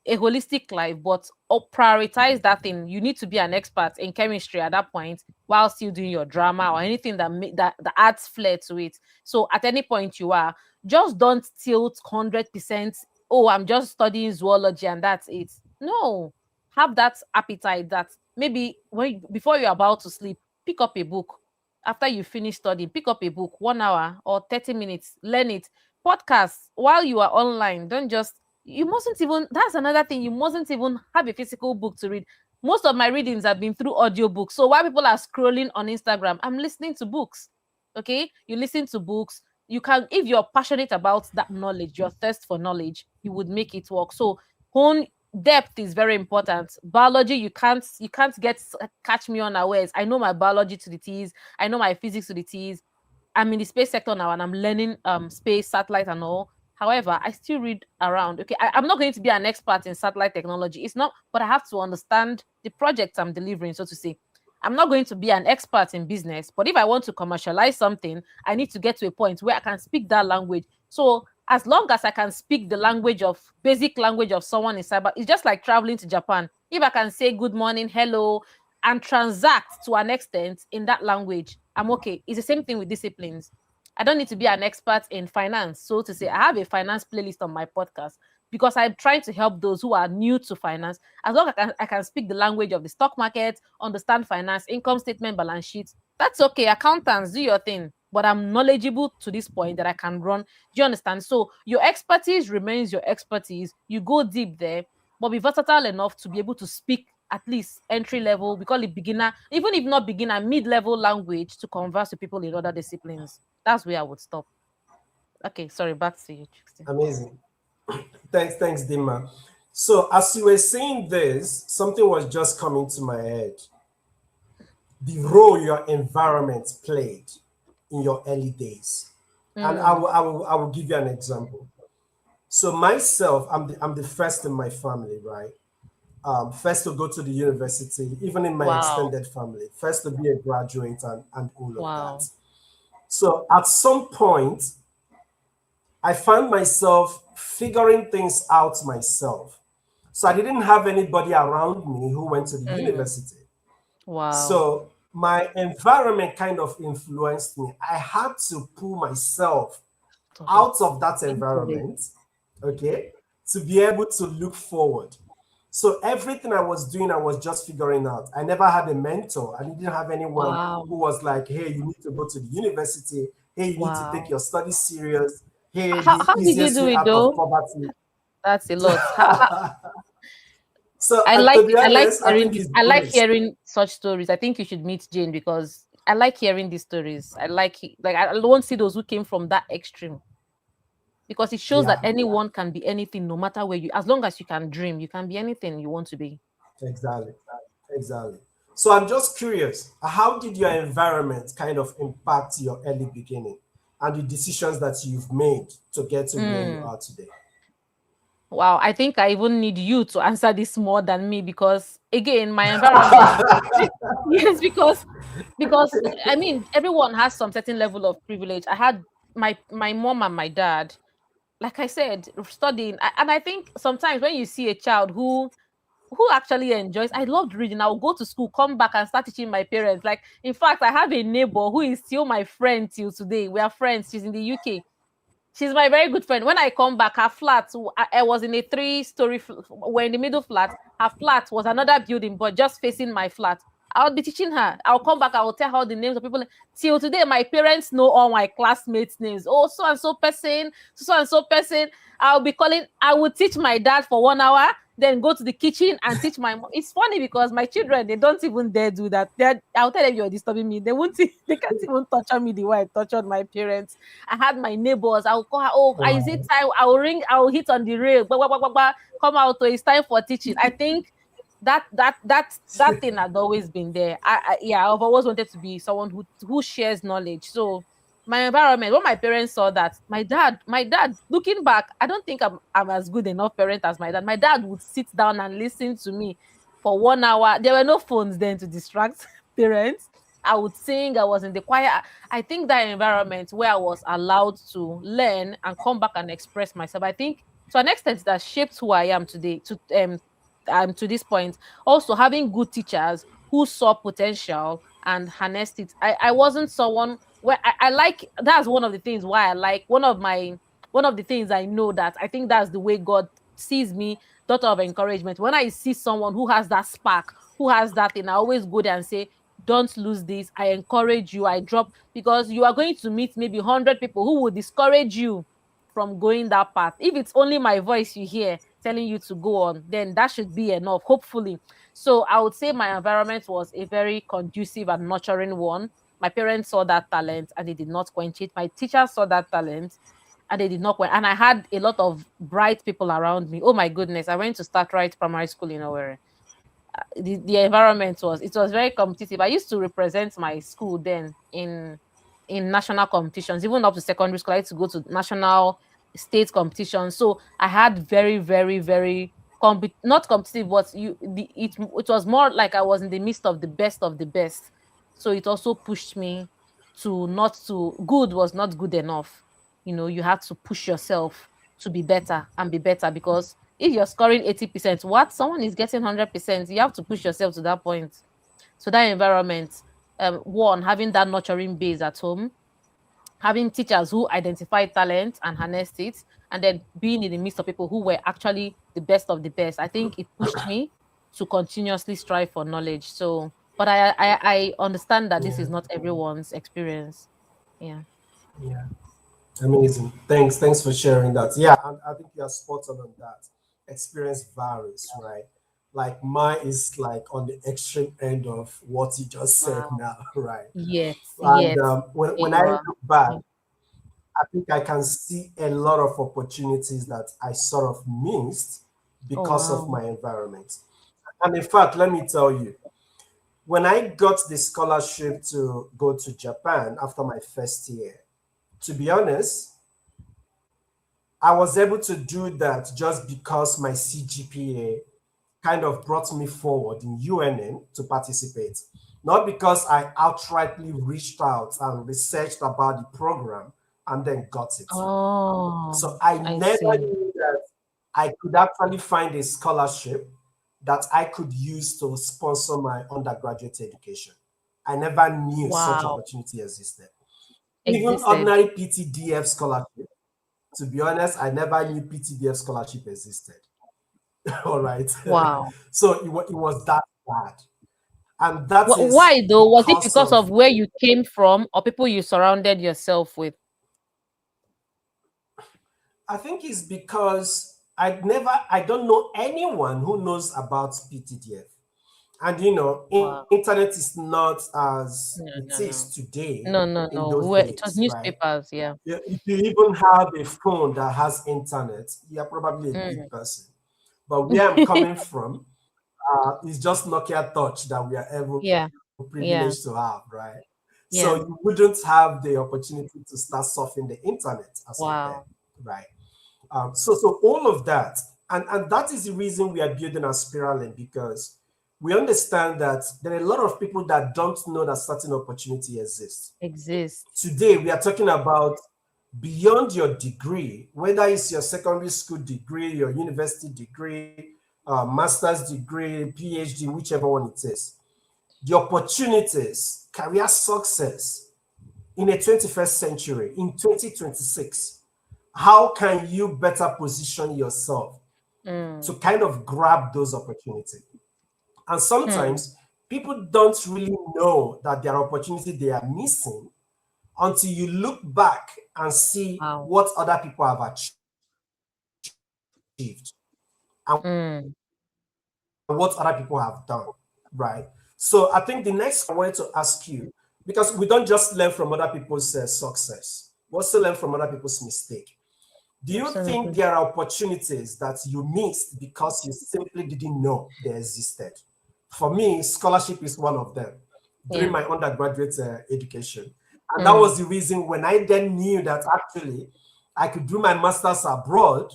a holistic life, but prioritize that thing. You need to be an expert in chemistry at that point while still doing your drama or anything that adds flair to it. So at any point you are, just don't tilt 100%. Oh, I'm just studying zoology and that's it. No, have that appetite that maybe before you're about to sleep, pick up a book. After you finish studying, pick up a book, 1 hour or 30 minutes, learn it. Podcasts while you are online. Don't just, you mustn't even, that's another thing, you mustn't even have a physical book to read. Most of my readings have been through audiobooks. So while people are scrolling on Instagram, I'm listening to books. Okay, you listen to books. You can, if you're passionate about that knowledge, your thirst for knowledge, you would make it work. So hone depth is very important. Biology, you can't catch me unawares. I know my biology to the T's. I know my physics to the T's. I'm in the space sector now and I'm learning space, satellite, and all. However, I still read around. Okay, I'm not going to be an expert in satellite technology. It's not, but I have to understand the project I'm delivering, so to say. I'm not going to be an expert in business, but if I want to commercialize something, I need to get to a point where I can speak that language. So as long as I can speak the language of basic language of someone in cyber, it's just like traveling to Japan. If I can say good morning, hello, and transact to an extent in that language, I'm okay. It's the same thing with disciplines. I don't need to be an expert in finance. So to say, I have a finance playlist on my podcast because I'm trying to help those who are new to finance. As long as I can speak the language of the stock market, understand finance, income statement, balance sheets, that's okay. Accountants, do your thing. But I'm knowledgeable to this point that I can run. Do you understand? So your expertise remains your expertise. You go deep there, but be versatile enough to be able to speak at least entry level, we call it beginner, even if not beginner, mid-level language to converse with people in other disciplines. That's where I would stop. Okay, sorry, back to you, Trixie. Amazing. Thanks, Dima. So as you were saying this, something was just coming to my head. The role your environment played in your early days. And I Mm, will, I will, I will give you an example. So myself, I'm the first in my family, right? First to go to the university, even in my wow, extended family, first to be a graduate and all of that. wow. So at some point, I found myself figuring things out myself. So I didn't have anybody around me who went to the Mm, university. wow. So my environment kind of influenced me. I had to pull myself Of it. out of that Into it. environment, okay, to be able to look forward. So everything I was doing, I was just figuring out. I never had a mentor. I didn't have anyone Wow, who was like, hey, you need to go to the university. Hey, you need to take wow. your studies serious. Hey, How the did you easiest do way it out of though? poverty. That's a lot. So, I to like be I like honest, I hearing think this. it's I like grace. hearing such stories. I think you should meet Jane because I like hearing these stories. Like I won't see those who came from that extreme because it shows that Yeah, anyone can be anything no matter where you, as long as you can dream, you can be anything you want to be. exactly. Exactly. So I'm just curious, how did your environment kind of impact your early beginning and the decisions that you've made to get to where you Mm. are today? Wow, I think I even need you to answer this more than me because again, my environment. Yes, because I mean everyone has some certain level of privilege. I had my mom and my dad. like I said, studying. And I think sometimes when you see a child who actually enjoys, I loved reading. I'll go to school, come back and start teaching my parents. Like, in fact, I have a neighbor who is still my friend till today. We are friends. She's in the UK. She's my very good friend. When I come back, her flat, I was in a three-story, we're in the middle flat. Her flat was another building, but just facing my flat. I'll be teaching her. I'll come back. I will tell her the names of people. Till today, my parents know all my classmates' names. Oh, so and so person, so and so person. I'll be calling. I will teach my dad for 1 hour, then go to the kitchen and teach my mom. It's funny because my children, they don't even dare do that. I'll tell them you're disturbing me. They won't. They can't even torture me the way I tortured my parents. I had my neighbors. I'll call her. Oh, is it Wow. time? I'll ring. I'll hit on the rail. Bah, bah, bah, bah, bah. Come out. So it's time for teaching. I think that thing had always been there. Yeah, I've always wanted to be someone who shares knowledge. So my environment, when my parents saw that, my dad, looking back, I don't think I'm as good enough parent as my dad. My dad would sit down and listen to me for 1 hour. There were no phones then to distract parents. I would sing. I was in the choir. I think that environment where I was allowed to learn and come back and express myself, I think to an extent that shaped who I am today. To this point, also having good teachers who saw potential and harnessed it. I wasn't someone where I like, that's one of the things why I like, one of the things I know, that I think that's the way God sees me, daughter of encouragement. When I see someone who has that spark, who has that thing, I always go there and say, don't lose this. I encourage you. I drop, because you are going to meet maybe 100 people who will discourage you from going that path. If it's only my voice you hear telling you to go on, then that should be enough, hopefully. So I would say my environment was a very conducive and nurturing one. My parents saw that talent and they did not quench it. My teachers saw that talent and they did not quench. And I had a lot of bright people around me. Oh my goodness. I went to start right primary school in Owerri. The environment was very competitive. I used to represent my school then in national competitions, even up to secondary school. I had to go to national, state competitions. So I had very, very, very not competitive, but it was more like I was in the midst of the best of the best. So it also pushed me to not to good was not good enough. You have to push yourself to be better and be better, because if you're scoring 80%, what someone is getting 100%, you have to push yourself to that point. So that environment, one, having that nurturing base at home, having teachers who identify talent and harnessed it, and then being in the midst of people who were actually the best of the best, I think it pushed me to continuously strive for knowledge. So, but I understand that this Yeah. is not everyone's experience. Yeah. Yeah. Amazing. Thanks for sharing that. Yeah, and I think you're spot on that. Experience varies, right? Like mine is like on the extreme end of what you just said Wow. now, right? Yes. And Yes. when You I are. look back, I think I can see a lot of opportunities that I sort of missed Oh because of wow. my environment. And in fact, let me tell you, when I got the scholarship to go to Japan after my first year, to be honest, I was able to do that just because my CGPA kind of brought me forward in UNN to participate. Not because I outrightly reached out and researched about the program and then got it. Oh, So I I never see. knew that I could actually find a scholarship that I could use to sponsor my undergraduate education. I never knew such Wow. opportunity existed. Even Existed. ordinary PTDF scholarship, to be honest, I never knew PTDF scholarship existed. All right. Wow. So it was that bad. And that is Why though? Was it because because of of, where you came from or people you surrounded yourself with? I think it's because I don't know anyone who knows about PTDF. And Wow. internet is not as No, it no, is no. today No, no, in no. those It was days, right? newspapers, yeah. Yeah, if you even have a phone that has internet, you're probably a big Mm. person. But where I'm coming from, it's just Nokia Touch that we are ever Yeah. Yeah. privileged to have, right? So Yeah. you wouldn't have the opportunity to start surfing the internet as of then, Wow. right? So all of that, and that is the reason we are building Aspiralane, because we understand that there are a lot of people that don't know that certain opportunity exists. Exists. Today we are talking about beyond your degree, whether it's your secondary school degree, your university degree, master's degree, PhD, whichever one it is, the opportunities, career success in a 21st century, in 2026, how can you better position yourself to kind of grab those opportunities? And sometimes people don't really know that there are opportunities they are missing until you look back and see Wow. what other people have achieved and what other people have done, right? So I think the next I wanted to ask you, because we don't just learn from other people's success, we also learn from other people's mistake. Do you think Absolutely. there are opportunities that you missed because you simply didn't know they existed? For me, scholarship is one of them during Yeah. my undergraduate education. And that was the reason when I then knew that actually I could do my master's abroad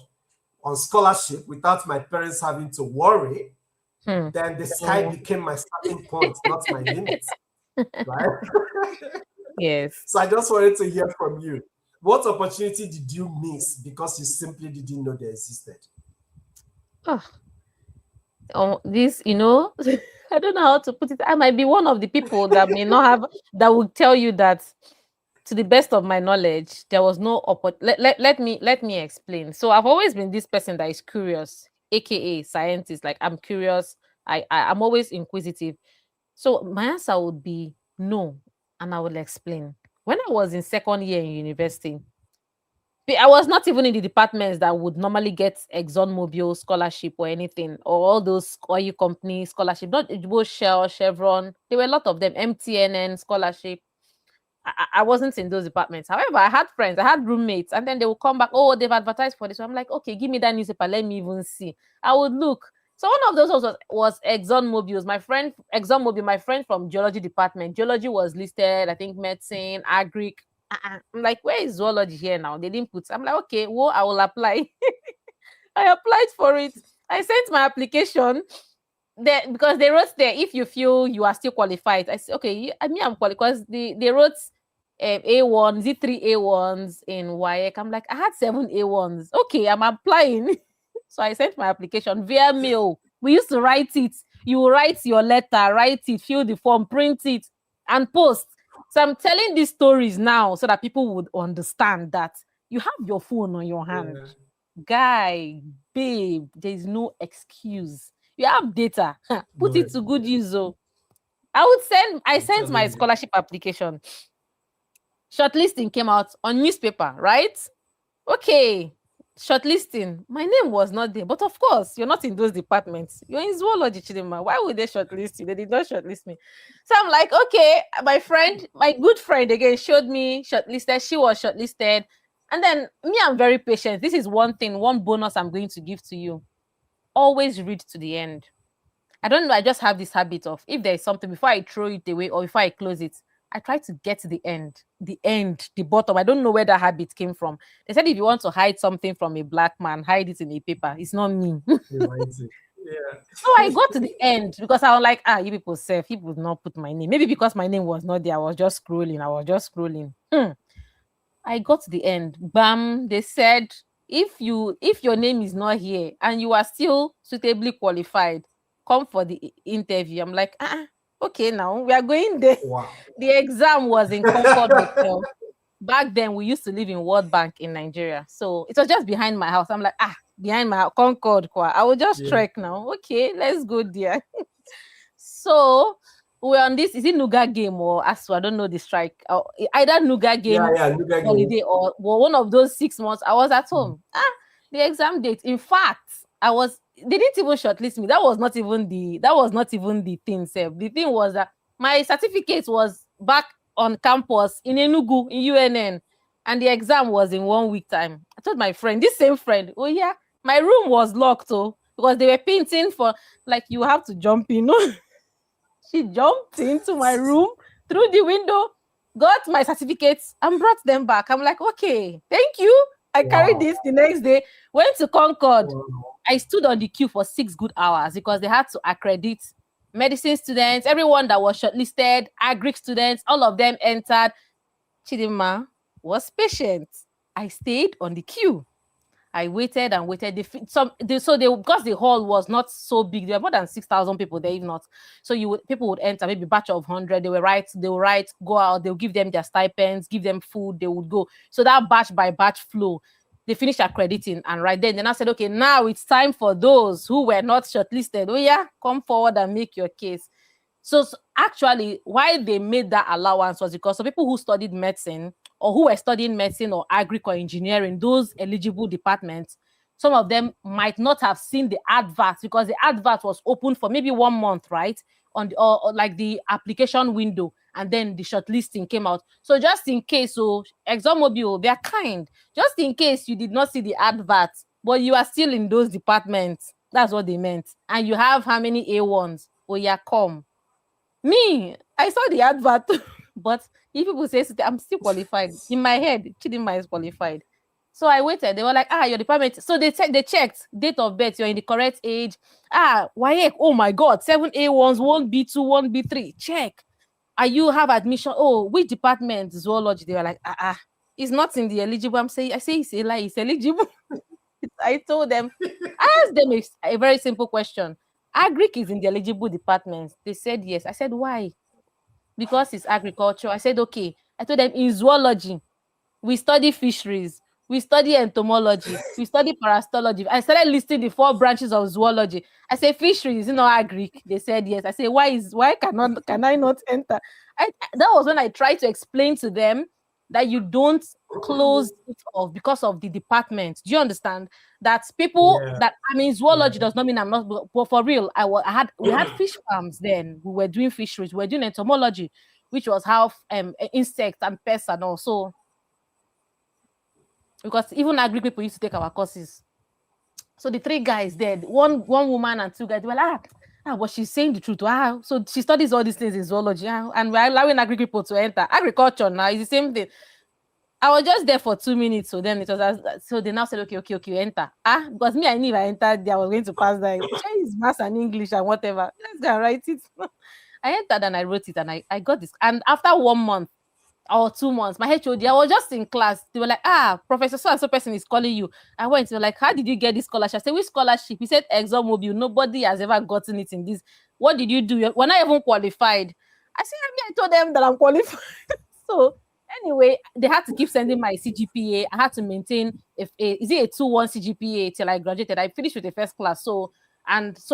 on scholarship without my parents having to worry, then the sky became my starting point, not my limit, right? Yes. So I just wanted to hear from you. What opportunity did you miss because you simply didn't know they existed? This, I don't know how to put it. I might be one of the people that may not have, that will tell you that, to the best of my knowledge, there was no let me explain. So I've always been this person that is curious, aka scientist. Like, I'm curious. I'm always inquisitive. So my answer would be no, and I will explain. When I was in second year in university, I was not even in the departments that would normally get ExxonMobil scholarship or anything, or all those oil company scholarship. Not both Shell, Chevron. There were a lot of them. MTNN scholarship. I wasn't in those departments. However, I had friends, I had roommates, and then they would come back. Oh, they've advertised for this. So I'm like, okay, give me that newspaper. Let me even see. I would look. So one of those was ExxonMobil's. My friend, ExxonMobil, my friend from geology department. Geology was listed, I think medicine, agric. I'm like, where is zoology here now? They didn't put. I'm like, okay, well, I will apply. I applied for it. I sent my application there because they wrote there, if you feel you are still qualified. I said, okay, I mean, I'm qualified, because they wrote A1, Z3 A1s in WAEC. I'm like, I had 7 A1s. Okay, I'm applying. So I sent my application via mail. We used to write it. You write your letter, write it, fill the form, print it, and post. So I'm telling these stories now so that people would understand that you have your phone on your hand. Yeah. Guy, babe, there is no excuse. You have data. Put No, it to good use. Oh. I I'm sent my telling you. scholarship application. Shortlisting came out on newspaper, right? Okay. Shortlisting. My name was not there. But of course, you're not in those departments. You're in zoology, Chidinma. Why would they shortlist you? They did not shortlist me. So I'm like, okay, my good friend again showed me shortlisted. She was shortlisted. And then me, I'm very patient. This is one bonus I'm going to give to you. Always read to the end. I don't know. I just have this habit of, if there is something, before I throw it away or before I close it, I try to get to the end, the bottom. I don't know where that habit came from. They said if you want to hide something from a black man, hide it in a paper. It's not me. Yeah. So I got to the end because I was like, you people safe. You would not put my name. Maybe because my name was not there. I was just scrolling. I got to the end. Bam. They said, if your name is not here and you are still suitably qualified, come for the interview. I'm like, okay, now we are going there. Wow. The exam was in Concord Hotel. Back then, we used to live in World Bank in Nigeria. So it was just behind my house. I'm like, behind my house, Concord. I will just Yeah. trek now. Okay, let's go there. So we're on this, is it Nuga game or ASU? I don't know the strike. Either Nuga game Yeah. Nuga holiday or one of those 6 months. I was at home. The exam date. In fact, they didn't even shortlist me. That was not even the thing, Seb. The thing was that my certificate was back on campus in Enugu, in UNN, and the exam was in 1 week time. I told my friend, this same friend, oh yeah, my room was locked, because they were painting for, like, you have to jump in. She jumped into my room through the window, got my certificates, and brought them back. I'm like, okay, thank you. I carried this the next day, went to Concord. Wow. I stood on the queue for 6 good hours because they had to accredit medicine students, everyone that was shortlisted, agric students, all of them entered. Chidinma was patient. I stayed on the queue. I waited and waited. Because the hall was not so big, there were more than 6,000 people there, if not. So people would enter, maybe batch of 100. They will write, go out. They'll give them their stipends, give them food. They would go. So that batch by batch flow. They finished accrediting, and right then I said, okay, now it's time for those who were not shortlisted. Oh yeah, come forward and make your case. So actually, why they made that allowance was because of people who studied medicine or who were studying medicine or agric or engineering, those eligible departments, some of them might not have seen the advert because the advert was open for maybe 1 month, right? Or like the application window, and then the shortlisting came out. So just in case, so ExxonMobil, they're kind. Just in case you did not see the advert, but you are still in those departments, that's what they meant. And you have how many A1s? Oh yeah, come. Me, I saw the advert, but if people say I'm still qualified, in my head, Chidinma is qualified. So I waited. They were like, your department. So they checked date of birth. You're in the correct age. WAEC. Oh my God, 7 A1s, 1 B2, 1 B3. Check. You have admission? Oh, which department? Zoology. They were like, it's not in the eligible. I say it's a lie. It's eligible. I told them, I asked them a very simple question. Agric is in the eligible departments. They said yes. I said, why? Because it's agriculture. I said, okay. I told them in zoology, we study fisheries, we study entomology, we study parasitology. I started listing the 4 branches of zoology. I said, fisheries, agric. They said yes. I said, why can I not enter? That was when I tried to explain to them that you don't close it off because of the department. Do you understand? That people zoology does not mean I'm not, but for real, we had fish farms then. We were doing fisheries, we were doing entomology, which was how insects and pests and all. So because even agri people used to take our courses. So the 3 guys there, one woman and 2 guys, they were like, but she's saying the truth. So she studies all these things in zoology, and we're allowing agri people to enter. Agriculture now is the same thing. I was just there for 2 minutes, so then it was so they now said, okay, enter. Because me, I knew if I entered there, I was going to pass that. Chinese, maths, and English and whatever. Let's go and write it. I entered and I wrote it, and I got this. And after 1 month or 2 months, my HOD, I was just in class. They were like, Professor so and so person is calling you. I went. They were like, how did you get this scholarship? I said, which scholarship? He said, ExxonMobil. Nobody has ever gotten it in this. What did you do? We're not even qualified. I said, I told them that I'm qualified. So anyway, they had to keep sending my CGPA. I had to maintain is it a 2-1 CGPA till I graduated. I finished with the first class. So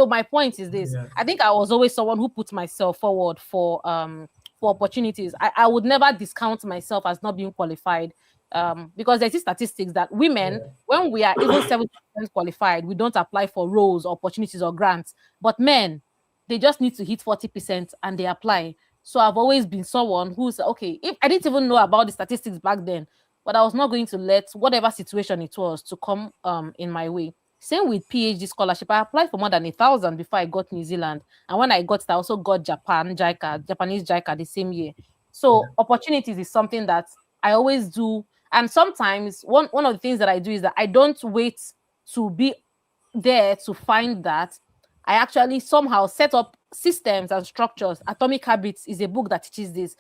my point is this. Yeah. I think I was always someone who put myself forward for opportunities. I would never discount myself as not being qualified. Because there's these statistics that women, when we are even 70% qualified, we don't apply for roles, opportunities, or grants. But men, they just need to hit 40% and they apply. So I've always been someone who's, okay, if I didn't even know about the statistics back then, but I was not going to let whatever situation it was to come in my way. Same with PhD scholarship. I applied for more than 1,000 before I got New Zealand. And when I got it, I also got Japanese JICA the same year. So opportunities is something that I always do. And sometimes one of the things that I do is that I don't wait to be there to find that. I actually somehow set up systems and structures. Atomic Habits is a book that teaches this.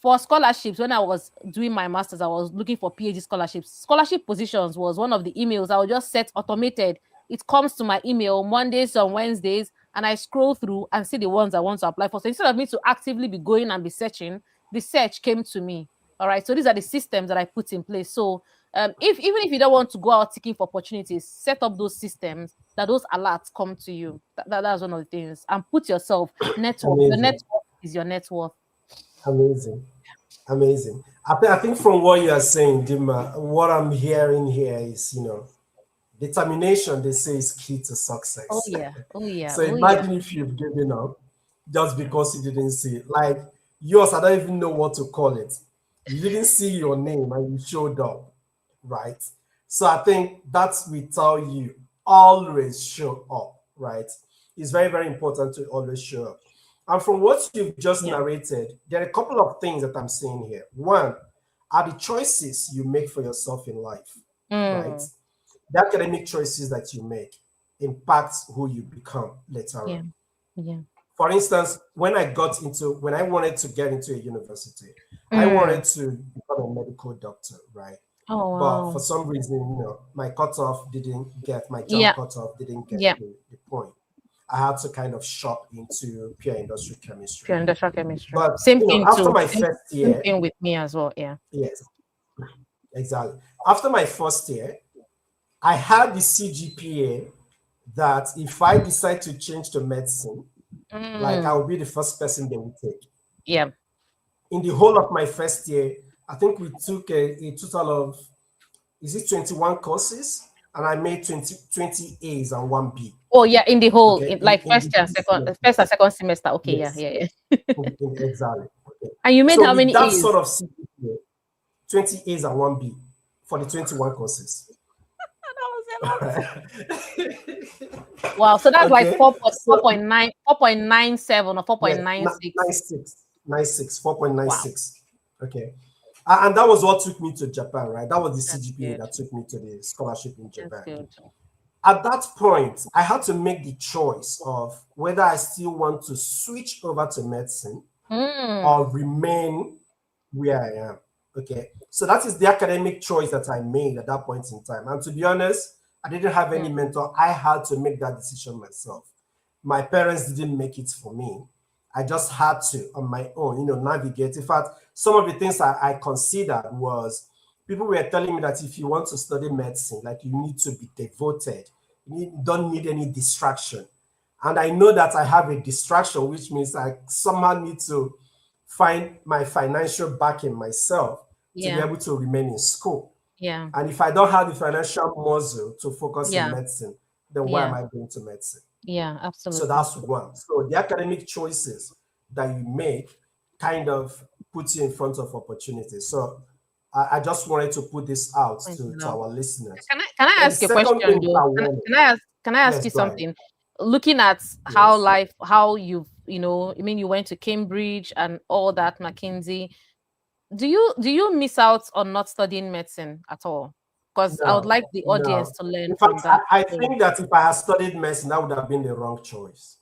For scholarships, when I was doing my master's, I was looking for PhD scholarships. Scholarship positions was one of the emails I would just set automated. It comes to my email Mondays and Wednesdays, and I scroll through and see the ones I want to apply for. So instead of me to actively be going and be searching, the search came to me. All right. So these are the systems that I put in place. So even if you don't want to go out seeking for opportunities, set up those systems that those alerts come to you. That's one of the things. And put yourself network. Your network is your net worth. Amazing. I think from what you are saying, Dima, what I'm hearing here is, determination, they say, is key to success. Oh yeah. So imagine if you've given up just because you didn't see it. Like yours, I don't even know what to call it. You didn't see your name and you showed up, right? So I think that's we tell you, always show up, right? It's very, very important to always show up. And from what you've just narrated, there are a couple of things that I'm seeing here. One are the choices you make for yourself in life, right? The academic choices that you make impacts who you become later on. Yeah. For instance, when I wanted to get into a university, I wanted to become a medical doctor, right? Oh But for wow. some reason, my cutoff didn't get, my Yeah. jump cutoff didn't get Yeah. the point. I had to kind of shop into pure industrial chemistry. Pure industrial chemistry. But Same thing after too. my Same, first same year, thing with me as well. Yeah. yes, exactly. After my first year, I had the CGPA that if I decide to change to medicine, like I Mm. will be the first person they will take. Yeah. In the whole of my first year, I think we took a total of, is it 21 courses? And I made 20 A's and 1B. Oh yeah, in the whole, Okay, like in the first and second semester. Okay, yeah, yes, yeah, yeah. exactly. Okay. And you made So how with many that A's? sort of CGPA, 20 A's and 1B for the 21 courses. Wow, so that's like Okay, so 4.9, 4.97 or yes, 4.96. 96, Wow, 4.96. Okay. And that was what took me to Japan, right? That was the that's CGPA good. that took me to the scholarship in That's Japan. good. At that point, I had to make the choice of whether I still want to switch over to medicine or remain where I am. Okay. So that is the academic choice that I made at that point in time. And to be honest, I didn't have any mentor. I had to make that decision myself. My parents didn't make it for me. I just had to, on my own, navigate. In fact, some of the things I considered was people were telling me that if you want to study medicine, like you need to be devoted, don't need any distraction. And I know that I have a distraction, which means I somehow need to find my financial backing myself to be Yeah, able to remain in school. yeah, And if I don't have the financial muscle to focus in yeah, medicine, then why am yeah, I going to medicine? yeah, So absolutely. that's one. So the academic choices that you make kind of put you in front of opportunities. So I just wanted to put this out Point it to out. our listeners. Can I Then the ask a second question thing is though? awareness. Can I ask Yes, you go ahead. something? Looking at how Yes. life, how you've, I mean, you went to Cambridge and all that, McKinsey. Do you miss out on not studying medicine at all? Because I would No, like the audience no. to learn In from fact, that. I So, think that if I had studied medicine, that would have been the wrong choice.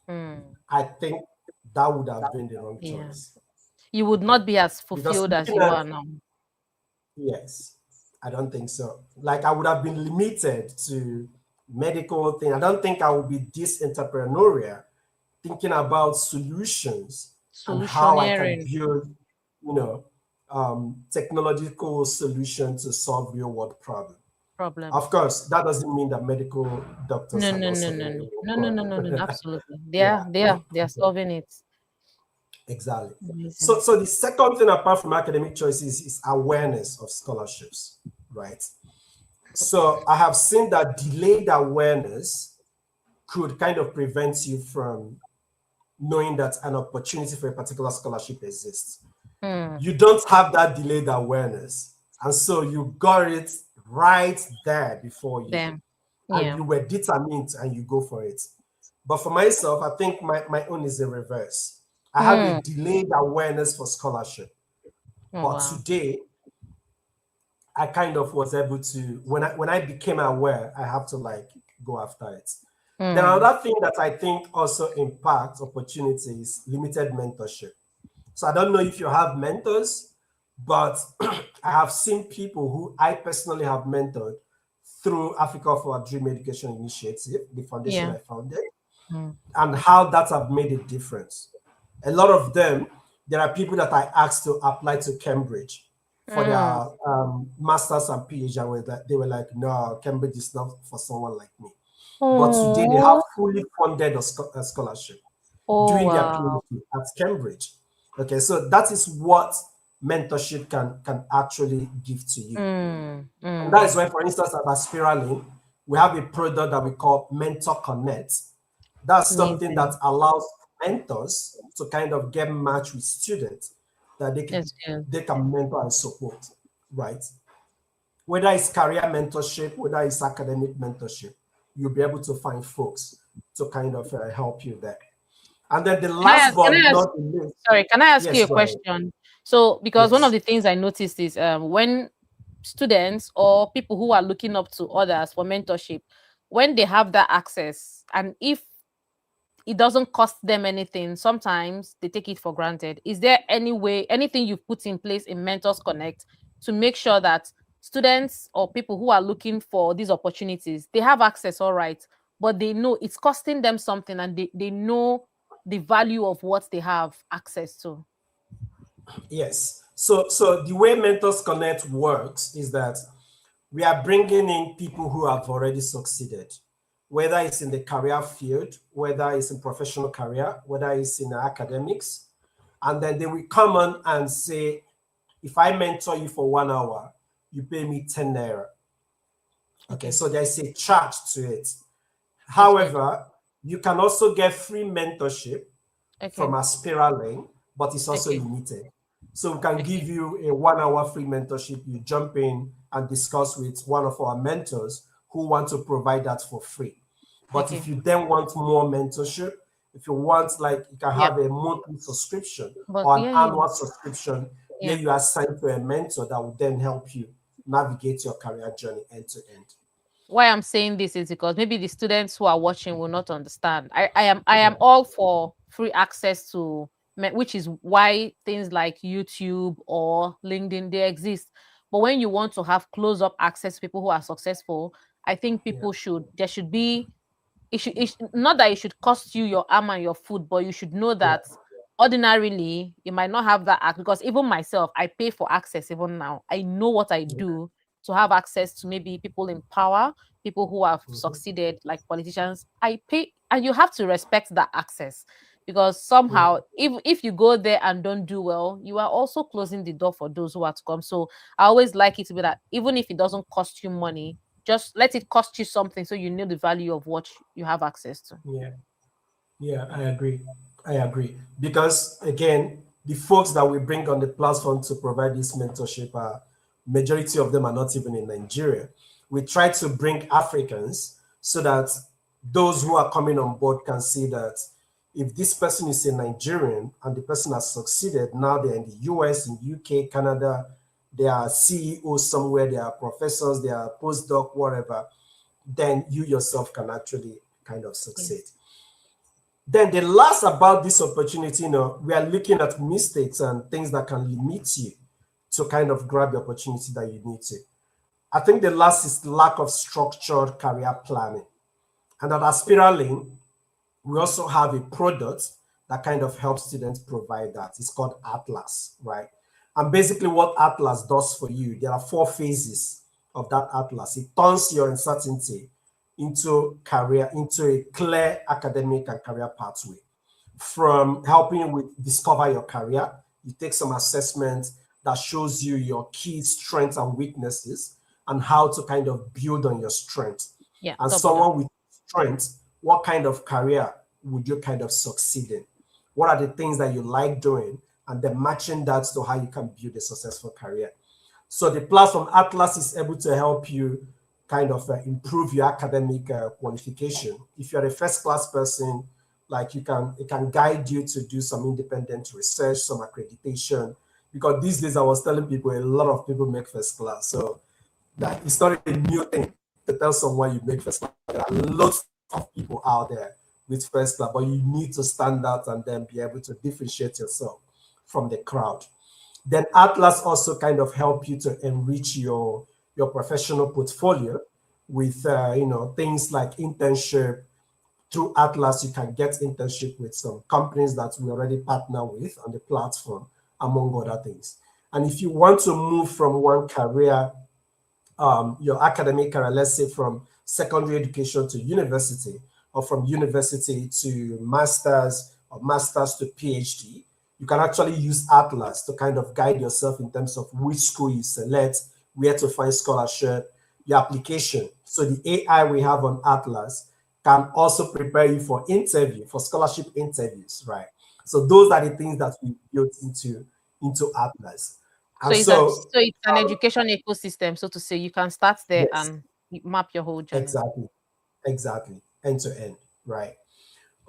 mm, I think that would have been the wrong yeah, choice. you would Okay. not be as Because fulfilled as looking you at, are now. yes, I don't think so. Like I would have been limited to medical thing. I don't think I would be this entrepreneurial, thinking about solutions and how I can Solutioneering build, you know, technological solution to solve real world problems. Of problems. course, that doesn't mean that medical doctors No, are no, not no, solving no, real no, world no, no, no, no, no, problems. absolutely. They Yeah, are, they are, they are solving it. exactly. Amazing. So the second thing apart from academic choices is awareness of scholarships, right? So I have seen that delayed awareness could kind of prevent you from knowing that an opportunity for a particular scholarship exists. Hmm. You don't have that delayed awareness. And so you got it right there before you, Them. and Yeah. you were determined and you go for it. But for myself, I think my own is the reverse. I have a Hmm. delayed awareness for scholarship. Oh, But wow. today, I kind of was able to, when I became aware, I have to like go after it. Then Hmm. another thing that I think also impacts opportunities, limited mentorship. So I don't know if you have mentors, but I have seen people who I personally have mentored through Africa for a Dream Education Initiative, the foundation Yeah. I founded, Hmm. and how that have made a difference. A lot of them, there are people that I asked to apply to Cambridge for their Hmm. masters and PhD, and they were like, no, Cambridge is not for someone like me. But today they have Oh, fully funded a scholarship oh, doing their wow. PhD at Cambridge. Okay, so that is what mentorship can actually give to you. Hmm. And that Hmm. is why, for instance, at Aspiralane, we have a product that we call Mentor Connect. That's something that Amazing. allows mentors to kind of get matched with students that That's good. they can mentor and support, right? Whether it's career mentorship, whether it's academic mentorship, you'll be able to find folks to kind of help you there. And then the last Can but I ask, not the least, sorry, can I ask you yes, a go ahead. question? So, because one of Yes. the things I noticed is when students or people who are looking up to others for mentorship, when they have that access, and if it doesn't cost them anything, sometimes they take it for granted. Is there any way, anything you've put in place in Mentors Connect to make sure that students or people who are looking for these opportunities, they have access, all right, but they know it's costing them something, and they know the value of what they have access to? Yes. So the way Mentors Connect works is that we are bringing in people who have already succeeded, whether it's in the career field, whether it's in professional career, whether it's in academics, and then they will come on and say, if I mentor you for 1 hour, you pay me 10 naira. Okay, so there's a charge to it. However, you can also get free mentorship from Aspiralane, but it's also limited. So we can give you a 1 hour free mentorship. You jump in and discuss with one of our mentors who want to provide that for free. But if you then want more mentorship, if you want, like, you can have a monthly subscription or an annual subscription where you are assigned to a mentor that will then help you navigate your career journey end to end. Why I'm saying this is because maybe the students who are watching will not understand. I am all for free access to, which is why things like YouTube or LinkedIn, they exist. But when you want to have close-up access to people who are successful, I think people there should be, it should not that it should cost you your arm and your food, but you should know that ordinarily you might not have that access. Because even myself, I pay for access. Even now, I know what I do to have access to maybe people in power, people who have succeeded, like politicians. I pay, and you have to respect that access, because somehow if you go there and don't do well, you are also closing the door for those who are to come. So I always like it to be that even if it doesn't cost you money, just let it cost you something, so you know the value of what you have access to. Yeah, I agree. Because again, the folks that we bring on the platform to provide this mentorship are, majority of them are not even in Nigeria. We try to bring Africans so that those who are coming on board can see that if this person is a Nigerian and the person has succeeded, now they're in the US, in UK, Canada, they are CEOs somewhere, they are professors, they are postdoc, whatever, then you yourself can actually kind of succeed. Then the last about this opportunity, we are looking at mistakes and things that can limit you to kind of grab the opportunity that you need to. I think the last is lack of structured career planning. And at Aspiralane, we also have a product that kind of helps students provide that. It's called Atlas, right? And basically what Atlas does for you, there are 4 phases of that Atlas. It turns your uncertainty into a clear academic and career pathway. From helping you with discover your career, you take some assessments that shows you your key strengths and weaknesses and how to kind of build on your strengths. And someone with strengths, what kind of career would you kind of succeed in? What are the things that you like doing? And then matching that to how you can build a successful career. So the platform Atlas is able to help you kind of improve your academic qualification. If you're a first-class person, like it can guide you to do some independent research, some accreditation. Because these days I was telling people, a lot of people make first class. So that it's not a new thing to tell someone you make first class. There are lots of people out there with first class, but you need to stand out and then be able to differentiate yourself from the crowd. Then Atlas also kind of help you to enrich your professional portfolio with things like internship. Through Atlas, you can get internship with some companies that we already partner with on the platform, among other things. And if you want to move from one career, your academic career, let's say from secondary education to university, or from university to master's, or master's to PhD, you can actually use Atlas to kind of guide yourself in terms of which school you select, where to find scholarship, your application. So the AI we have on Atlas can also prepare you for scholarship interviews, right? So those are the things that we built into Atlas. So it's an education ecosystem, so to say. You can start there and map your whole journey. Exactly, end to end, right?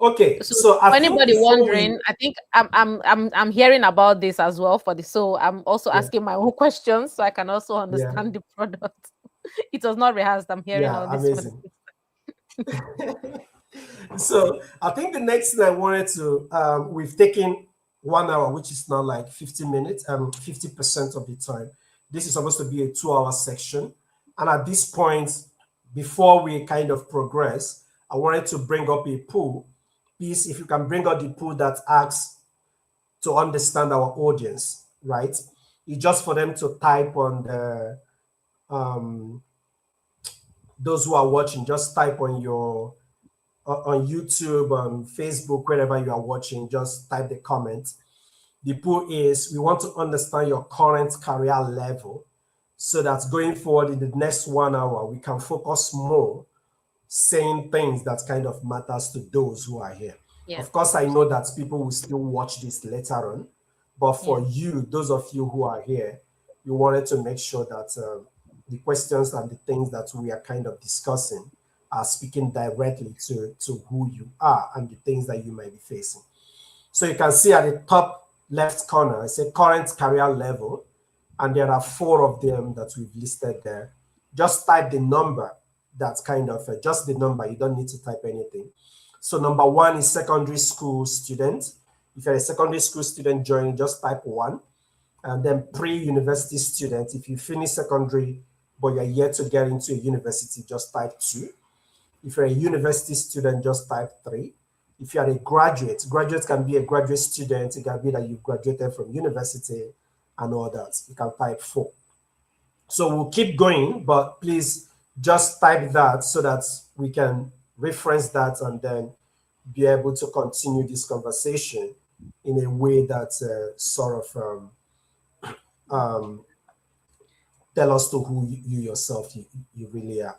Okay, so for anybody wondering, I think I'm hearing about this as well so I'm also asking my own questions so I can also understand the product. It was not rehearsed. I'm hearing all this. Amazing. So I think the next thing I wanted to, we've taken 1 hour, which is now like 50 minutes, 50% of the time. This is supposed to be a 2 hour section. And at this point, before we kind of progress, I wanted to bring up a poll. Please, if you can bring up the poll that asks to understand our audience, right? It's just for them to type on the, um, those who are watching, just type on your on YouTube, on Facebook, wherever you are watching, just type the comment. The pool is we want to understand your current career level so that going forward in the next 1 hour, we can focus more saying things that kind of matters to those who are here. Yeah. Of course, I know that people will still watch this later on, but for Yeah. you, those of you who are here, you wanted to make sure that the questions and the things that we are kind of discussing are speaking directly to who you are and the things that you might be facing. So you can see at the top left corner, it's a current career level, and there are four of them that we've listed there. Just type the number that's kind of just the number. You don't need to type anything. So number one is secondary school student. If you're a secondary school student joining, just type one. And then pre-university student, if you finish secondary, but you're yet to get into a university, just type two. If you're a university student, just type three. If you are a graduate, graduate can be a graduate student. It can be that you graduated from university and all that. You can type four. So we'll keep going, but please just type that so that we can reference that and then be able to continue this conversation in a way that sort of um, tell us to who you yourself you really are.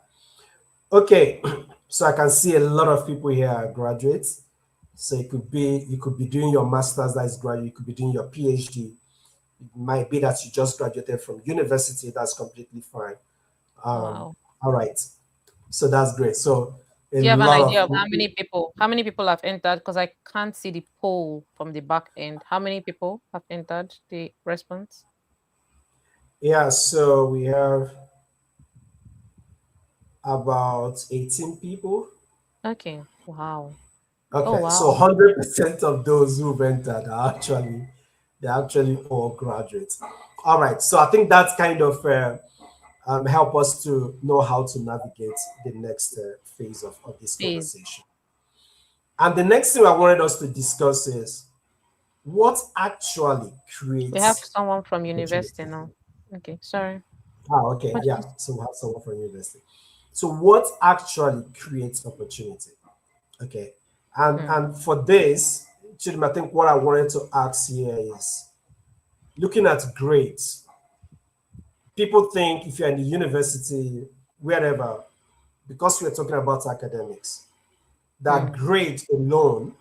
Okay, so I can see a lot of people here are graduates. So you could be doing your master's, that is graduate. You could be doing your PhD. It might be that you just graduated from university. That's completely fine. Wow. All right, so that's great. So a Do you have an lot idea of of how many people have entered? Because I can't see the poll from the back end. How many people have entered the response? yeah. So we have about 18 people. Okay. Wow. Oh Okay, so wow. 100% of those who've entered are actually they're actually all graduates. All right, so I think that's kind of help us to know how to navigate the next phase of this Please. conversation. And the next thing I wanted us to discuss is what actually We have creates someone from university opportunity. now. Okay. Sorry. Ah, okay, What did yeah. you say? So we have someone from university. So what actually creates opportunity? Okay, Hmm. and for this, Chidinma, I think what I wanted to ask here is looking at grades. People think if you're in the university, wherever, because we're talking about academics, that Hmm. grade alone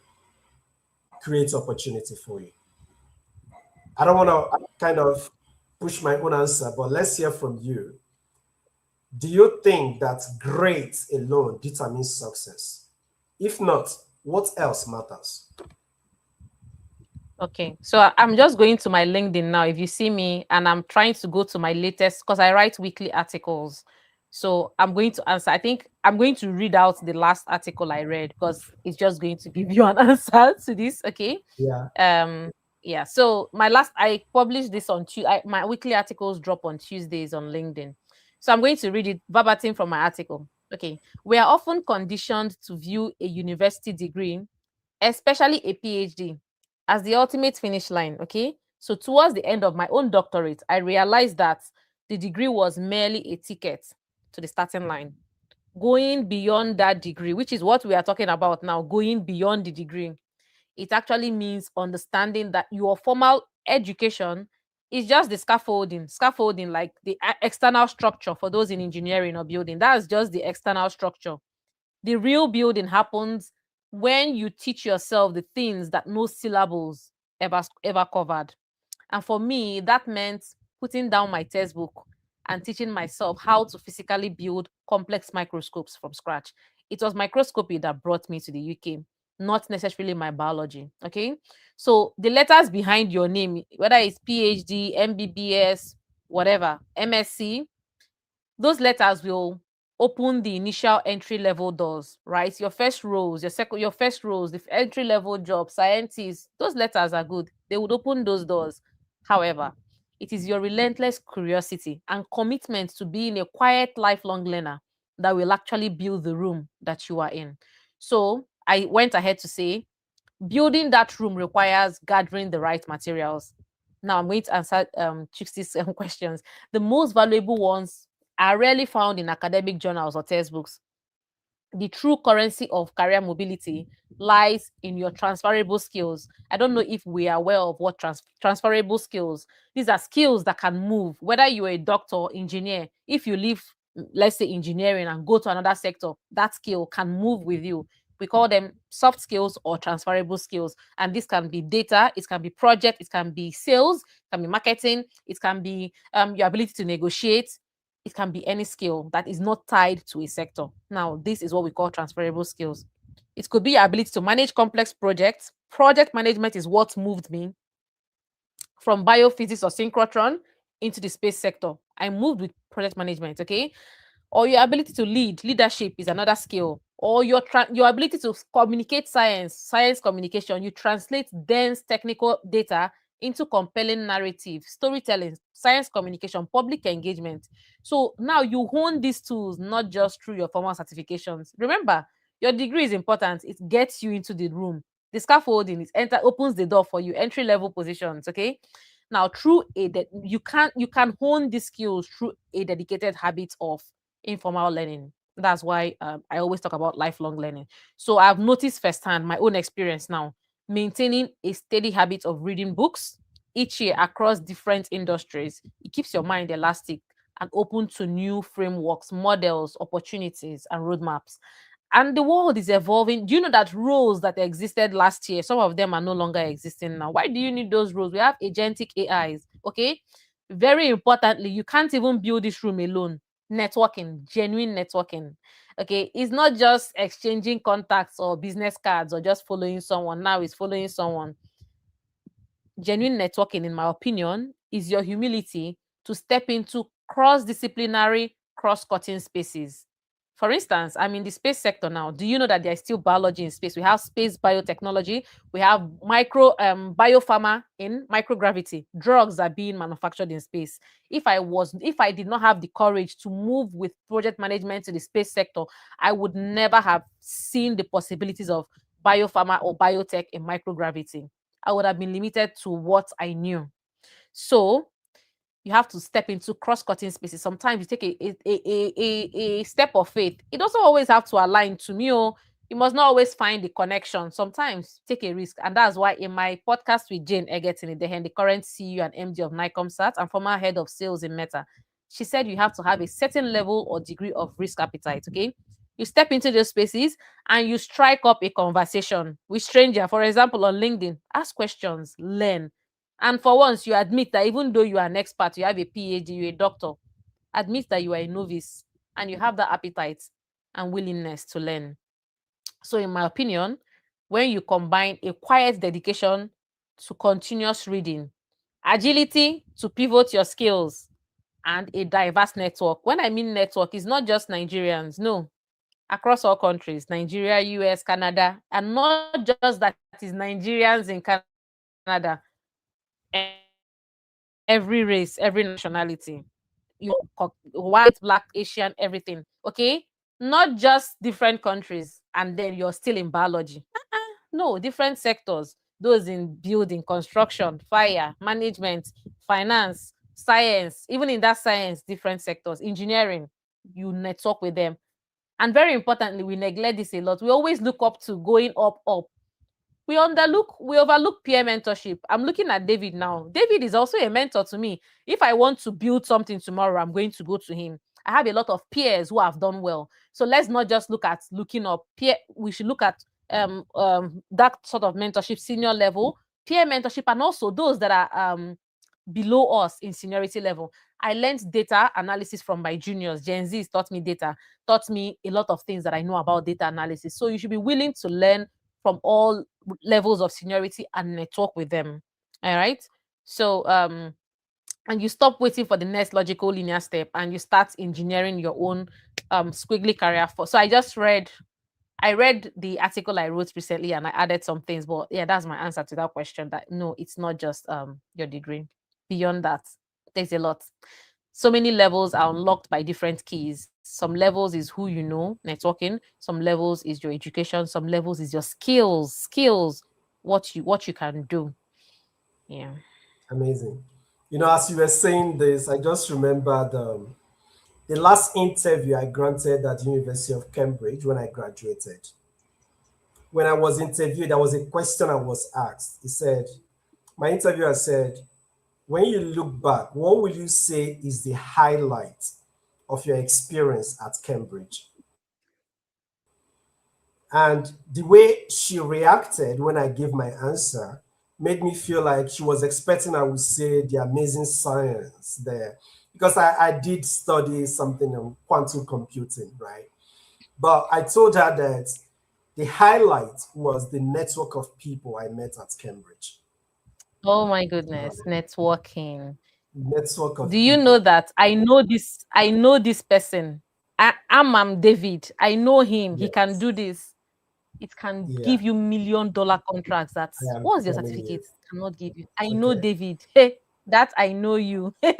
creates opportunity for you. I don't want to kind of push my own answer, but let's hear from you. Do you think that grades alone determines success? If not, what else matters? Okay, so I'm just going to my LinkedIn now. If you see me, and I'm trying to go to my latest, because I write weekly articles. So I'm going to answer. I think I'm going to read out the last article I read because it's just going to give you an answer to this. Okay. Yeah, Um. Yeah. So I published this on Tuesday. My weekly articles drop on Tuesdays on LinkedIn. So I'm going to read it verbatim from my article. Okay. We are often conditioned to view a university degree, especially a PhD, as the ultimate finish line. Okay. So, towards the end of my own doctorate, I realized that the degree was merely a ticket to the starting line. Going beyond that degree, which is what we are talking about now, going beyond the degree, it actually means understanding that your formal education is just the scaffolding, like the external structure for those in engineering or building. That's just the external structure. The real building happens when you teach yourself the things that no syllables ever covered. And for me, that meant putting down my textbook and teaching myself how to physically build complex microscopes from scratch. It was microscopy that brought me to the UK, not necessarily my biology. Okay. So the letters behind your name, whether it's PhD, MBBS, whatever, MSc, those letters will open the initial entry level doors, right? Your first roles, your first roles, the entry level job, scientists, those letters are good. They would open those doors. However, it is your relentless curiosity and commitment to being a quiet, lifelong learner that will actually build the room that you are in. So I went ahead to say, building that room requires gathering the right materials. Now I'm going to answer Chixi's questions. The most valuable ones are rarely found in academic journals or textbooks. The true currency of career mobility lies in your transferable skills. I don't know if we are aware of what transferable skills. These are skills that can move, whether you're a doctor, engineer. If you leave, let's say, engineering and go to another sector, that skill can move with you. We call them soft skills or transferable skills. And this can be data, it can be project, it can be sales, it can be marketing, it can be your ability to negotiate, it can be any skill that is not tied to a sector. Now, this is what we call transferable skills. It could be your ability to manage complex projects. Project management is what moved me from biophysics or synchrotron into the space sector. I moved with project management, okay? Or your ability to leadership is another skill. Or your ability to communicate science communication. You translate dense technical data into compelling narrative, storytelling, science communication, public engagement. So now you hone these tools not just through your formal certifications. Remember, your degree is important. It gets you into the room. The scaffolding opens the door for you, entry level positions. Okay. Now, you can hone these skills through a dedicated habit of informal learning. That's why I always talk about lifelong learning. So I've noticed firsthand my own experience now, maintaining a steady habit of reading books each year across different industries. It keeps your mind elastic and open to new frameworks, models, opportunities, and roadmaps. And the world is evolving. Do you know that roles that existed last year, some of them are no longer existing now? Why do you need those roles? We have agentic AIs. Okay. Very importantly, you can't even build this room alone. Networking, genuine networking. Okay. It's not just exchanging contacts or business cards or just following someone. Now it's following someone. Genuine networking, in my opinion, is your humility to step into cross-disciplinary, cross-cutting spaces. For instance, I'm in the space sector now. Do you know that there's still biology in space? We have space biotechnology. We have biopharma in microgravity. Drugs are being manufactured in space. If I did not have the courage to move with project management to the space sector, I would never have seen the possibilities of biopharma or biotech in microgravity. I would have been limited to what I knew. So you have to step into cross-cutting spaces. Sometimes you take a step of faith. It doesn't always have to align to me. Or you must not always find the connection. Sometimes take a risk. And that's why in my podcast with Jane Egerton, the current CEO and MD of Nicomsat and former head of sales in Meta, she said you have to have a certain level or degree of risk appetite. Okay. You step into those spaces and you strike up a conversation with stranger. For example, on LinkedIn, ask questions, learn. And for once, you admit that even though you are an expert, you have a PhD, you're a doctor, admit that you are a novice and you have that appetite and willingness to learn. So, in my opinion, when you combine a quiet dedication to continuous reading, agility to pivot your skills, and a diverse network. When I mean network, it's not just Nigerians, no, across all countries, Nigeria, US, Canada, and not just that is Nigerians in Canada, every race, every nationality, white, black, Asian, everything. Okay, not just different countries and then you're still in biology. No, different sectors. Those in building, construction, fire, management, finance, science, even in that science, different sectors, engineering, you network with them. And very importantly, we neglect this a lot. We always look up to going up. We overlook peer mentorship. I'm looking at David now. David is also a mentor to me. If I want to build something tomorrow, I'm going to go to him. I have a lot of peers who have done well. So let's not just look at looking up. We should look at that sort of mentorship, senior level, peer mentorship, and also those that are below us in seniority level. I learned data analysis from my juniors. Gen Z taught me data, taught me a lot of things that I know about data analysis. So you should be willing to learn from all levels of seniority and network with them. All right. So and you stop waiting for the next logical linear step and you start engineering your own squiggly career for. So I read the article I wrote recently and I added some things, but yeah, that's my answer to that question. That no, it's not just your degree. Beyond that, there's a lot. So many levels are unlocked by different keys. Some levels is who you know, networking. Some levels is your education. Some levels is your skills, what you can do. Yeah. Amazing. As you were saying this, I just remembered the last interview I granted at the University of Cambridge when I graduated. When I was interviewed, there was a question I was asked. He said, my interviewer said, when you look back, what will you say is the highlight of your experience at Cambridge? And the way she reacted when I gave my answer made me feel like she was expecting I would say the amazing science there. Because I did study something on quantum computing, right? But I told her that the highlight was the network of people I met at Cambridge. Oh my You know, goodness, networking. network Do of you know people. that I know this person? I'm David. I know him. He can Yes. do this. It can Yeah. give you $1 million contracts. I That's am what's your telling certificate? you. Cannot give you. I know Okay. David. Hey, that I know you. So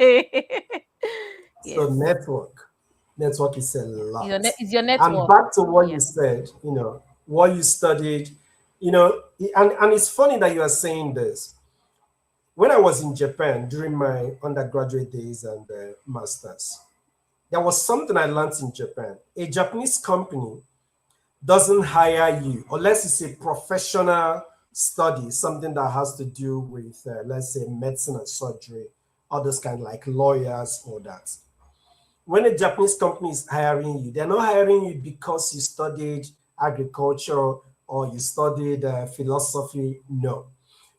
Yes. network is a lot. It's your And network. back to what Yeah. you said, what you studied, and it's funny that you are saying this. When I was in Japan during my undergraduate days and masters, there was something I learned in Japan. A Japanese company doesn't hire you unless it's a professional study, something that has to do with, let's say, medicine and surgery, others kind of like lawyers or that. When a Japanese company is hiring you, they're not hiring you because you studied agriculture or you studied philosophy. No,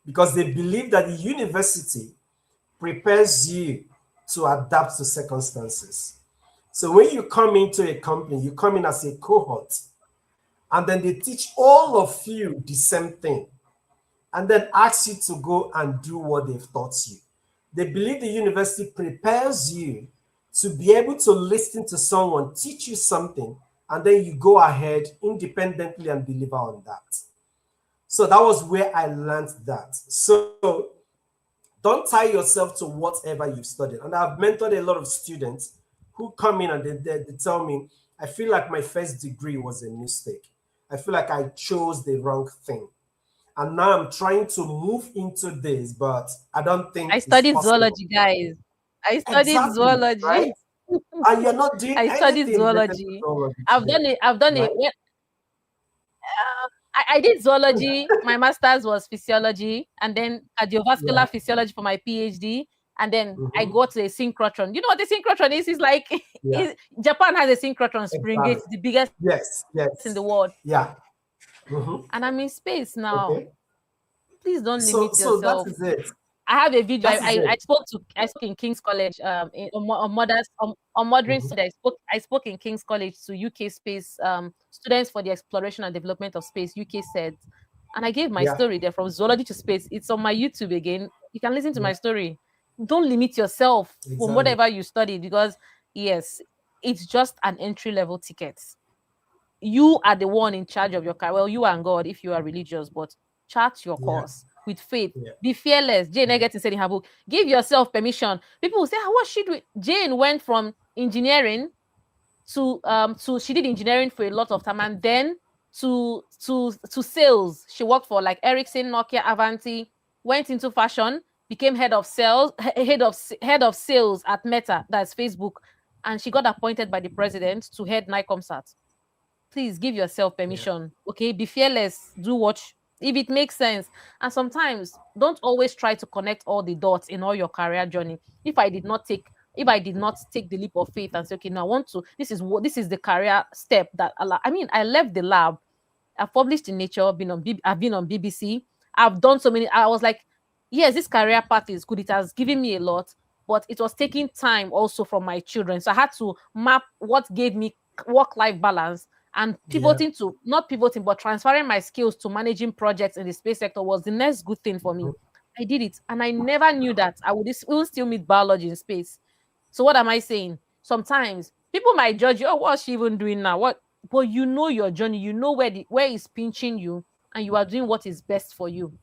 because they believe that the university prepares you to adapt to circumstances. So when you come into a company, you come in as a cohort, and then they teach all of you the same thing, and then ask you to go and do what they've taught you. They believe the university prepares you to be able to listen to someone teach you something, and then you go ahead independently and deliver on that. So that was where I learned that. So don't tie yourself to whatever you've studied. And I've mentored a lot of students who come in and they tell me, I feel like my first degree was a mistake. I feel like I chose the wrong thing. And now I'm trying to move into this, but I don't I think it's studied possible. zoology, guys. I studied Exactly, right? zoology. And you're not doing I studied anything related to zoology. zoology I've today, done it. I've done right? it. I did zoology. My master's was physiology, and then Yeah. cardiovascular physiology for my PhD. And then I Hmm. got to a synchrotron. You know what a synchrotron is? It's like Yeah. Japan has a synchrotron spring. Exactly. It's the biggest Yes. in the Yes. world. Yeah. Hmm. And I'm in space now. Okay. Please don't So limit so that yourself. is it. I have a video. That is I it. spoke in King's College on mothers on modern Mhm. study. I spoke in King's College to UK space students for the exploration and development of space. UK said, and I gave my Yeah. story there from zoology to space. It's on my YouTube again. You can listen to Yeah. my story. Don't limit yourself from Exactly. whatever you study because yes, it's just an entry level ticket. You are the one in charge of your career. Well, you and God, if you are religious, but chart your Yeah. course with faith. Yeah. Be fearless. Jane Yeah. Egerton said in her book, give yourself permission. People will say, what she do? Jane went from engineering to she did engineering for a lot of time and then to sales. She worked for like Ericsson, Nokia, Avanti, went into fashion, became head of sales at Meta, that's Facebook, and she got appointed by the president to head Nicomsat. Please give yourself Yeah. permission. Okay, be fearless. Do what if it makes sense. And sometimes don't always try to connect all the dots in all your career journey. If I did not take the leap of faith and say, okay, now I want to. This is the career step that I mean, I left the lab. I've published in Nature. I've been on BBC. I've done so many. I was like, yes, this career path is good. It has given me a lot, but it was taking time also from my children. So I had to map what gave me work-life balance and Yeah. pivoting to not pivoting, but transferring my skills to managing projects in the space sector was the next good thing for me. Mhm. I did it, and I never knew that I would still meet biology in space. So what am I saying? Sometimes People might judge you. Oh, what's she even doing now? What? But you know your journey. You know where is pinching you, and you are doing what is best for you.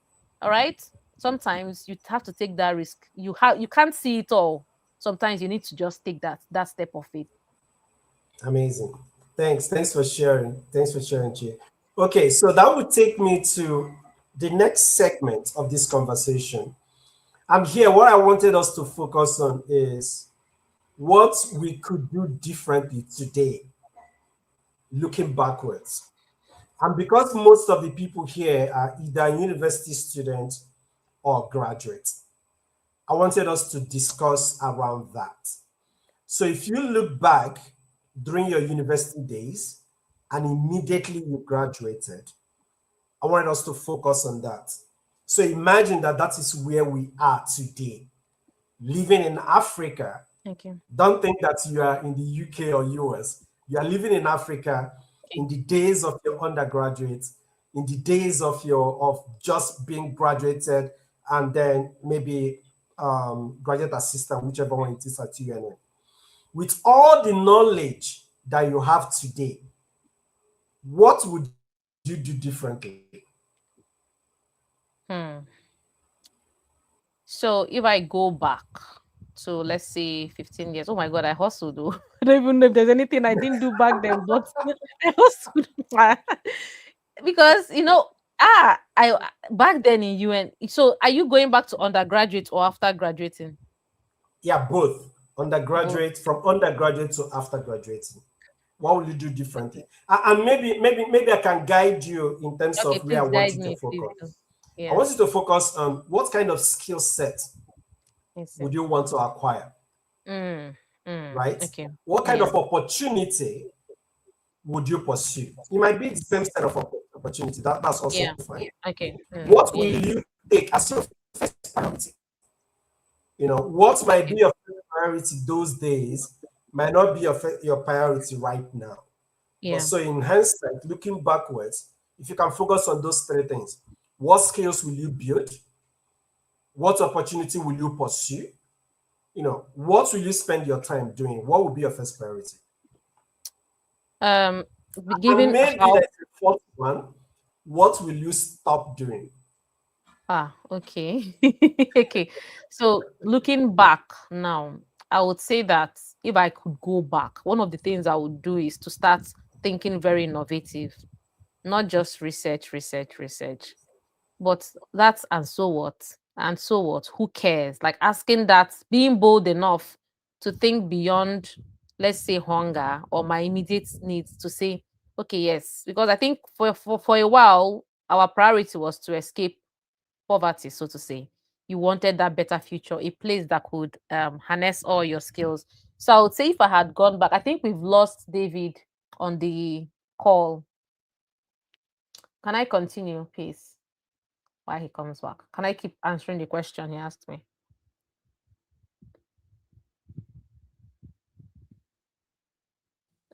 All right. Sometimes you have to take that risk. You can't see it all. Sometimes you need to just take that step of faith. Amazing. Thanks for sharing. Thanks for sharing, Jay. Okay, so that would take me to the next segment of this conversation. I'm here. What I wanted us to focus on is what we could do differently today, looking backwards. And because most of the people here are either university students or graduates, I wanted us to discuss around that. So if you look back during your university days and immediately you graduated, I wanted us to focus on that. So imagine that that is where we are today, living in Africa. Okay. Don't think that you are in the UK or US. You are living in Africa in the days of your undergraduate, in the days of just being graduated, and then maybe graduate assistant, whichever one it is at UNN. With all the knowledge that you have today, what would you do differently? Hmm. So if I go back to, let's say, 15 years, oh my God, I hustled though. I don't even know if there's anything I didn't do back then, but I hustled. Because, I back then in UN. So are you going back to undergraduate or after graduating? Yeah, both. Both. Undergraduate, from undergraduate to after graduating. What will you do differently? And maybe I can guide you in terms Okay, of where I please want guide you to me, please focus. do. I Yeah. want you to focus on what kind of skill set Yes, sir. would you want to acquire, Mm, right? okay. What kind Yeah. of opportunity would you pursue? It might be the same set of opportunity. That's also Yeah. fine. Okay. What will Yeah. you take as your first priority? What might be Okay. your first priority those days might not be your priority right now. But Yeah. so in hindsight, looking backwards, if you can focus on those three things, what skills will you build? What opportunity will you pursue? What will you spend your time doing? What will be your first priority? Um, And given maybe how there's a fourth one. What will you stop doing? okay. Okay. So looking back now, I would say that if I could go back, one of the things I would do is to start thinking very innovative, not just research, but that's and so what? And so what? Who cares? Like asking that, being bold enough to think beyond, let's say, hunger or my immediate needs to say, okay, yes. Because I think for a while, our priority was to escape poverty, so to say. You wanted that better future, a place that could harness all your skills. So I would say if I had gone back, I think we've lost David on the call. Can I continue, please? While he comes back, can I keep answering the question he asked me?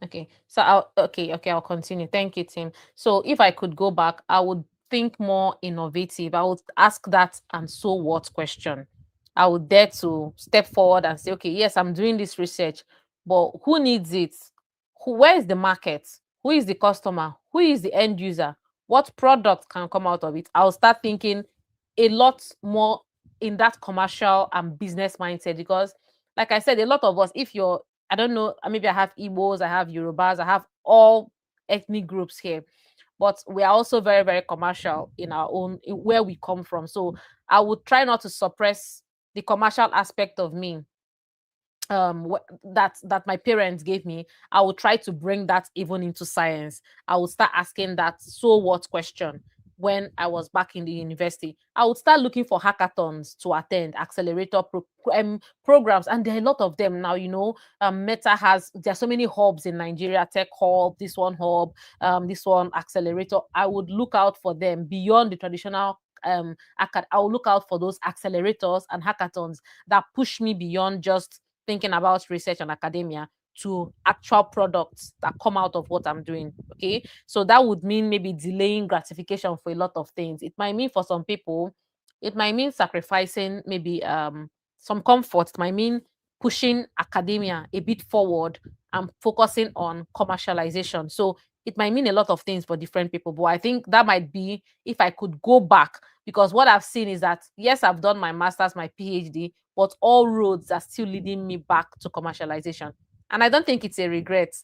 Okay. So I'll continue. Thank you, Tim. So if I could go back, I would think more innovative. I would ask that and so what question. I would dare to step forward and say, okay, yes, I'm doing this research, but who needs it? Where is the market? Who is the customer? Who is the end user? What product can come out of it? I'll start thinking a lot more in that commercial and business mindset because, like I said, a lot of us, if you're I don't know. Maybe I have Igbos, I have Yorubas, I have all ethnic groups here, but we are also very, very commercial in our own where we come from. So I would try not to suppress the commercial aspect of me that my parents gave me. I would try to bring that even into science. I would start asking that so what question when I was back in the university. I would start looking for hackathons to attend, accelerator programs, and there are a lot of them now. Meta has there's so many hubs in Nigeria, tech hub, this one hub, this one accelerator. I would look out for them beyond the traditional I will look out for those accelerators and hackathons that push me beyond just thinking about research and academia to actual products that come out of what I'm doing. Okay. So that would mean maybe delaying gratification for a lot of things. It might mean for some people, it might mean sacrificing maybe some comfort. It might mean pushing academia a bit forward I'm focusing on commercialization. So it might mean a lot of things for different people, but I think that might be if I could go back, because what I've seen is that yes, I've done my master's, my PhD, but all roads are still leading me back to commercialization. And I don't think it's a regret.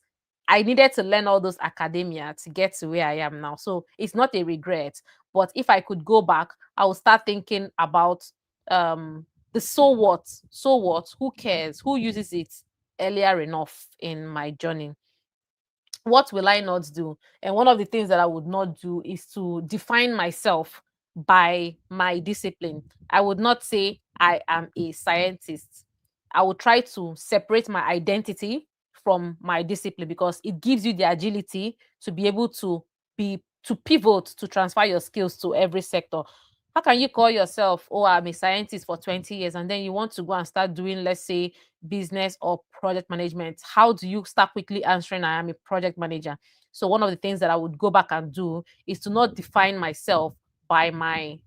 I needed to learn all those academia to get to where I am now. So it's not a regret. But if I could go back, I would start thinking about the so what, who cares, who uses it earlier enough in my journey. What will I not do? And one of the things that I would not do is to define myself by my discipline. I would not say I am a scientist. I would try to separate my identity from my discipline, because it gives you the agility to be able to pivot, to transfer your skills to every sector. How can you call yourself, oh, I'm a scientist for 20 years, and then you want to go and start doing, let's say, business or project management? How do you start quickly answering, I am a project manager? So one of the things that I would go back and do is to not define myself by my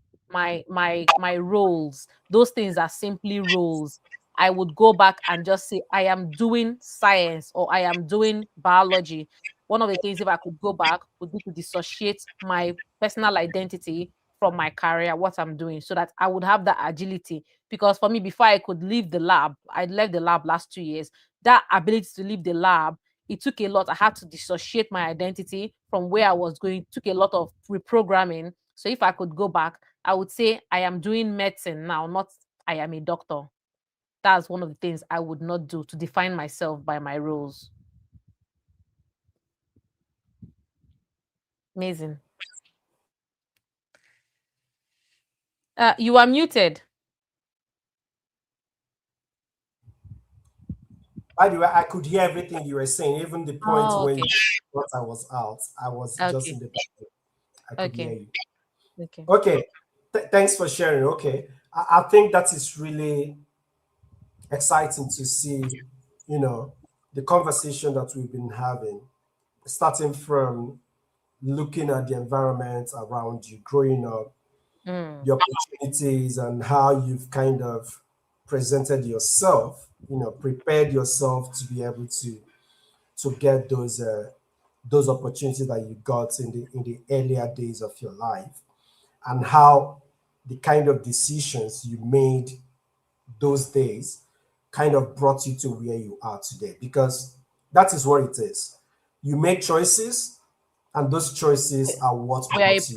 roles. Those things are simply roles. I would go back and just say I am doing science or I am doing biology. One of the things, if I could go back, would be to dissociate my personal identity from my career, what I'm doing, so that I would have that agility. Because for me, before I could leave the lab, I left the lab last 2 years. That ability to leave the lab, it took a lot. I had to dissociate my identity from where I was going. It took a lot of reprogramming. So if I could go back, I would say I am doing medicine now, not I am a doctor. That's one of the things I would not do, to define myself by my roles. Amazing. You are muted. By the way, I could hear everything you were saying, even the point Oh, when okay. you thought I was out. I was just Okay. in the back. I could hear Okay. you. Okay. Okay. Thanks for sharing. Okay. I think that is really exciting to see, you know, the conversation that we've been having, starting from looking at the environment around you, growing up, Mm, the opportunities, and how you've kind of presented yourself, prepared yourself to be able to get those opportunities that you got in the earlier days of your life, and how the kind of decisions you made those days kind of brought you to where you are today, because that is what it is. You make choices, and those choices are what brought you.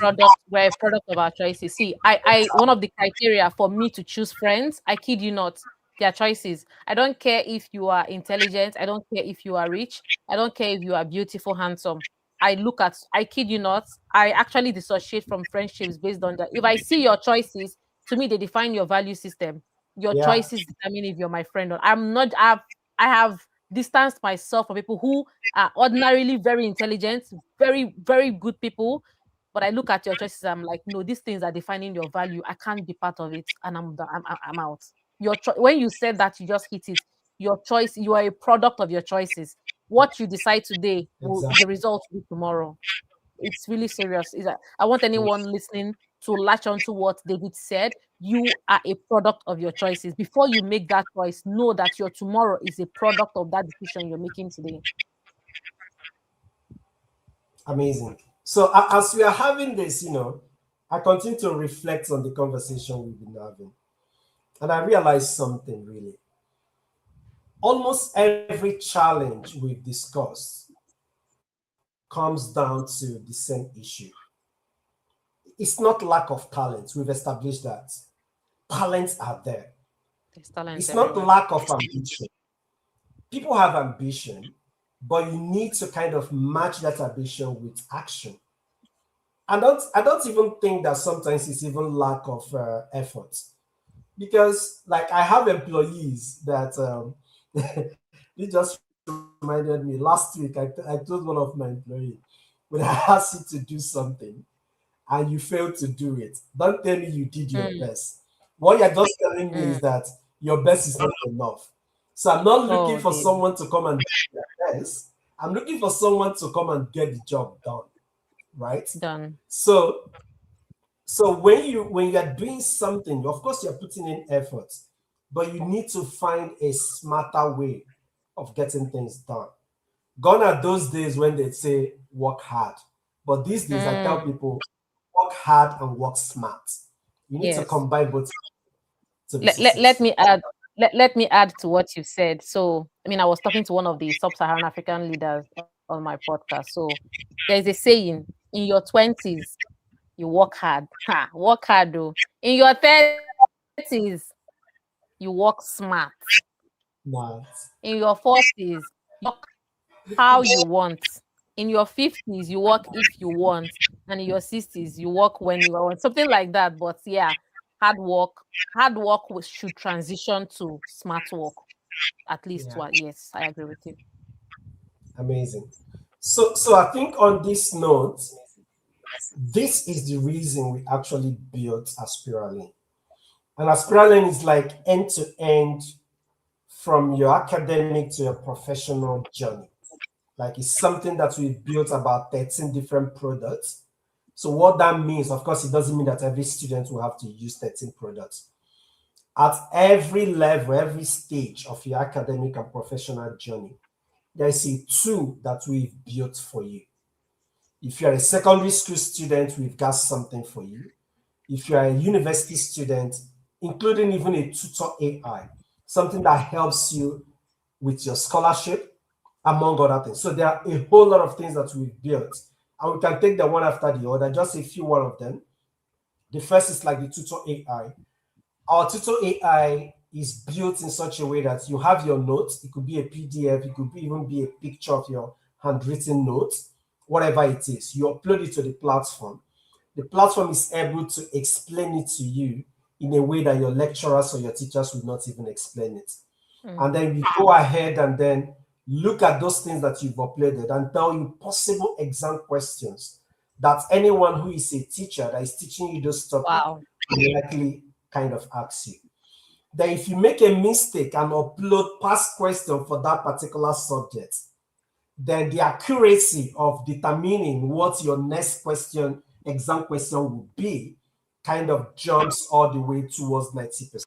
we're a product of our choices. See, I one of the criteria for me to choose friends, I kid you not, their choices. I don't care if you are intelligent, I don't care if you are rich, I don't care if you are beautiful, handsome. I kid you not, I actually dissociate from friendships based on that. If I see your choices, to me they define your value system. Your Yeah, choices determine if you're my friend or I'm not. I have distanced myself from people who are ordinarily very intelligent, very, very good people. But I look at your choices, I'm like, no, these things are defining your value. I can't be part of it, and I'm out. When you said that, you just hit it. Your choice, you are a product of your choices. What you decide today, the exactly. result will be tomorrow. It's really serious. I want anyone listening to latch on to what David said. You are a product of your choices. Before you make that choice, know that your tomorrow is a product of that decision you're making today. Amazing. So as we are having this, I continue to reflect on the conversation we've been having, and I realized something really. Almost every challenge we've discussed comes down to the same issue. It's not lack of talent. We've established that. Talents are there. There's talent It's not everywhere. lack of ambition. People have ambition, but you need to kind of match that ambition with action. I don't even think that sometimes it's even lack of effort, because like I have employees that it just reminded me last week. I told one of my employees, when I asked you to do something and you failed to do it, don't tell me you did your Mm, best. What you're just telling me mm. is that your best is not enough. So I'm not looking Oh, for David, someone to come and do their best. I'm looking for someone to come and get the job done, right? done. So when you're doing something, of course you're putting in effort, but you need to find a smarter way of getting things done. Gone are those days when they say work hard. But these days, I tell Mm, people work hard and work smart. You need to yes. combine both to be Let successful. me add, let me add to what you said. So, I mean, I was talking to one of the sub-Saharan African leaders on my podcast. So, there's a saying: in your 20s, you work hard. Ha, work hard though. In your 30s, you work smart. Nice. In your 40s, you work how you want. In your 50s, you work if you want. And in your 60s, you work when you want. Something like that. But yeah, hard work, should transition to smart work. At least Yeah, what? Yes, I agree with you. amazing. So I think on this note, this is the reason we actually built Aspiralane. And Aspiralane is like end to end from your academic to your professional journey. Like it's something that we've built about 13 different products. So what that means, of course, it doesn't mean that every student will have to use 13 products. At every level, every stage of your academic and professional journey, there is a tool that we've built for you. If you're a secondary school student, we've got something for you. If you're a university student, including even a tutor AI, something that helps you with your scholarship, among other things. So there are a whole lot of things that we've built, and we can take them one after the other, just a few one of them. The first is like the tutor AI. Our tutor AI is built in such a way that you have your notes. It could be a PDF, it could even be a picture of your handwritten notes, whatever it is. You upload it to the platform. The platform is able to explain it to you in a way that your lecturers or your teachers would not even explain it. And Mm. then we go ahead and then look at those things that you've uploaded and tell you possible exam questions that anyone who is a teacher that is teaching you those topic Wow. will likely kind of ask you. Then if you make a mistake and upload past question for that particular subject, then the accuracy of determining what your next question, exam question will be, kind of jumps all the way towards 90%.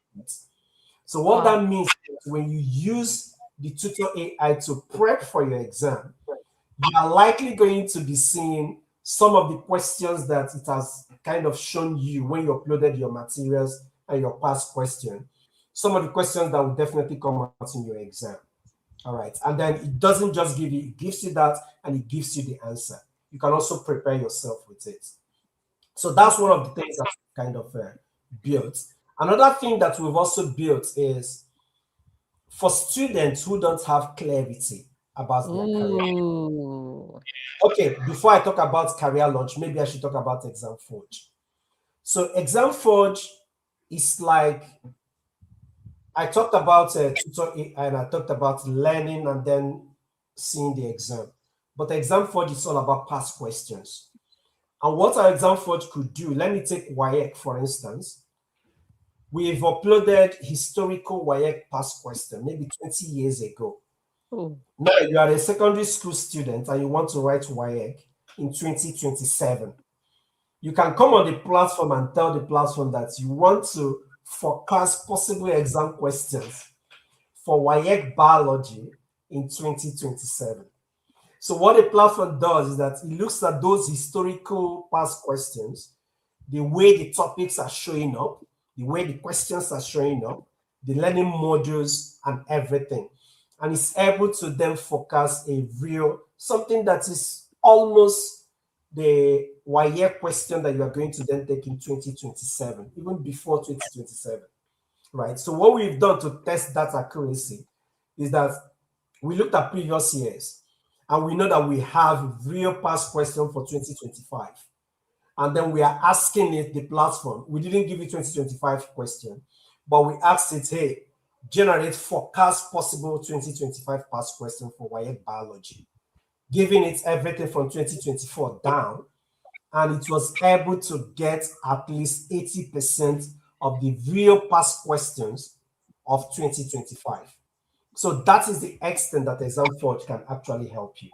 So what Wow. that means is when you use the tutor AI to prep for your exam, you are likely going to be seeing some of the questions that it has kind of shown you when you uploaded your materials and your past question. Some of the questions that will definitely come out in your exam. All right. And then it doesn't just give you, it gives you that and it gives you the answer. You can also prepare yourself with it. So that's one Okay. of the things that we've kind of built. Another thing that we've also built is for students who don't have clarity about their career. Ooh. Okay, before I talk about career launch, maybe I should talk about Exam Forge. So Exam Forge is like I talked about tutor and I talked about learning and then seeing the exam. But Exam Forge is all about past questions. And what our Exam Forge could do, let me take WAEC for instance. We've uploaded historical WAEC past question, maybe 20 years ago. Oh. Now you are a secondary school student and you want to write WAEC in 2027. You can come on the platform and tell the platform that you want to forecast possible exam questions for WAEC biology in 2027. So what the platform does is that it looks at those historical past questions, the way the topics are showing up, the way the questions are showing up, the learning modules and everything. And it's able to then forecast a real, something that is almost the WAEC question that you are going to then take in 2027, even before 2027, right? So what we've done to test that accuracy is that we looked at previous years and we know that we have real past question for 2025. And then we are asking it, the platform, we didn't give it 2025 question, but we asked it, hey, generate forecast possible 2025 past question for WAEC biology, giving it everything from 2024 down, and it was able to get at least 80% of the real past questions of 2025. So that is the extent that Exam Forge can actually help you.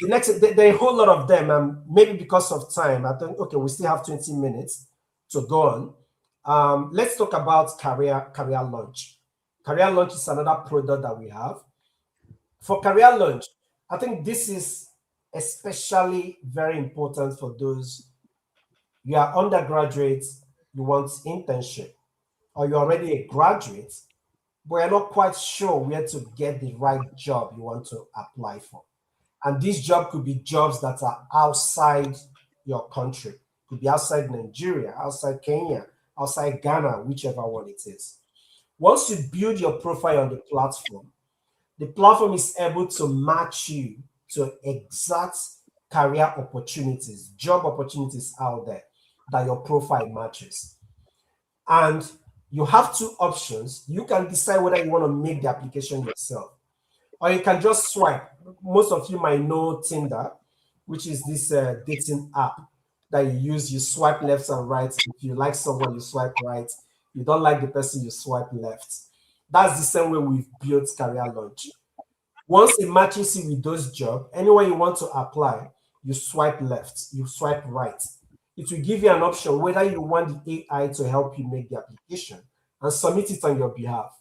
The next, there are a whole lot of them, and maybe because of time, I think, okay, we still have 20 minutes to go on. Let's talk about career launch. Career launch is another product that we have. For career launch, I think this is especially very important for those you are undergraduates, you want internship, or you're already a graduate, but you're not quite sure where to get the right job you want to apply for. And this job could be jobs that are outside your country, could be outside Nigeria, outside Kenya, outside Ghana, whichever one it is. Once you build your profile on the platform is able to match you to exact career opportunities, job opportunities out there that your profile matches. And you have two options. You can decide whether you want to make the application yourself, or you can just swipe. Most of you might know Tinder, which is this dating app that you use. You swipe left and right. If you like someone, you swipe right. You don't like the person, you swipe left. That's the same way we've built Career Launch. Once it matches you with those jobs, anywhere you want to apply, you swipe left, you swipe right. It will give you an option whether you want the AI to help you make the application and submit it on your behalf,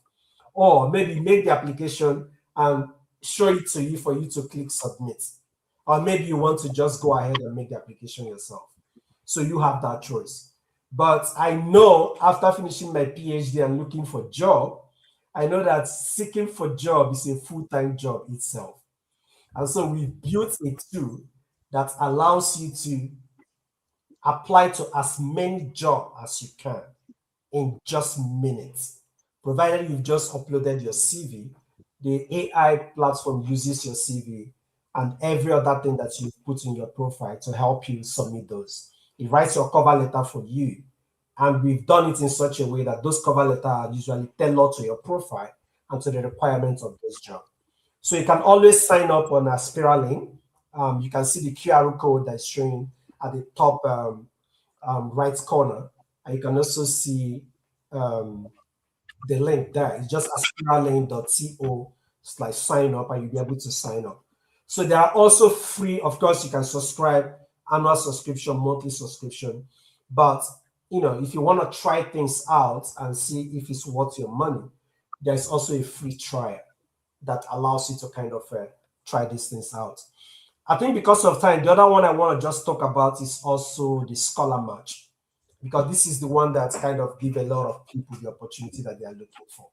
or maybe make the application and show it to you for you to click submit. Or maybe you want to just go ahead and make the application yourself. So you have that choice. But I know after finishing my PhD and looking for job, I know that seeking for job is a full-time job itself. And so we built a tool that allows you to apply to as many jobs as you can in just minutes. Provided you've just uploaded your CV, the AI platform uses your CV and every other thing that you've put in your profile to help you submit those. It writes your cover letter for you. And we've done it in such a way that those cover letters are usually tailored to your profile and to the requirements of this job. So you can always sign up on Aspiralane. You can see the QR code that's showing at the top right corner. And you can also see the link there. It's just aspiralane.co/sign up, and you'll be able to sign up. So they are also free. Of course, you can subscribe, annual subscription, monthly subscription. But if you want to try things out and see if it's worth your money, there's also a free trial that allows you to kind of try these things out. I think because of time, the other one I want to just talk about is also the Scholar Match, because this is the one that kind of give a lot of people the opportunity that they are looking for.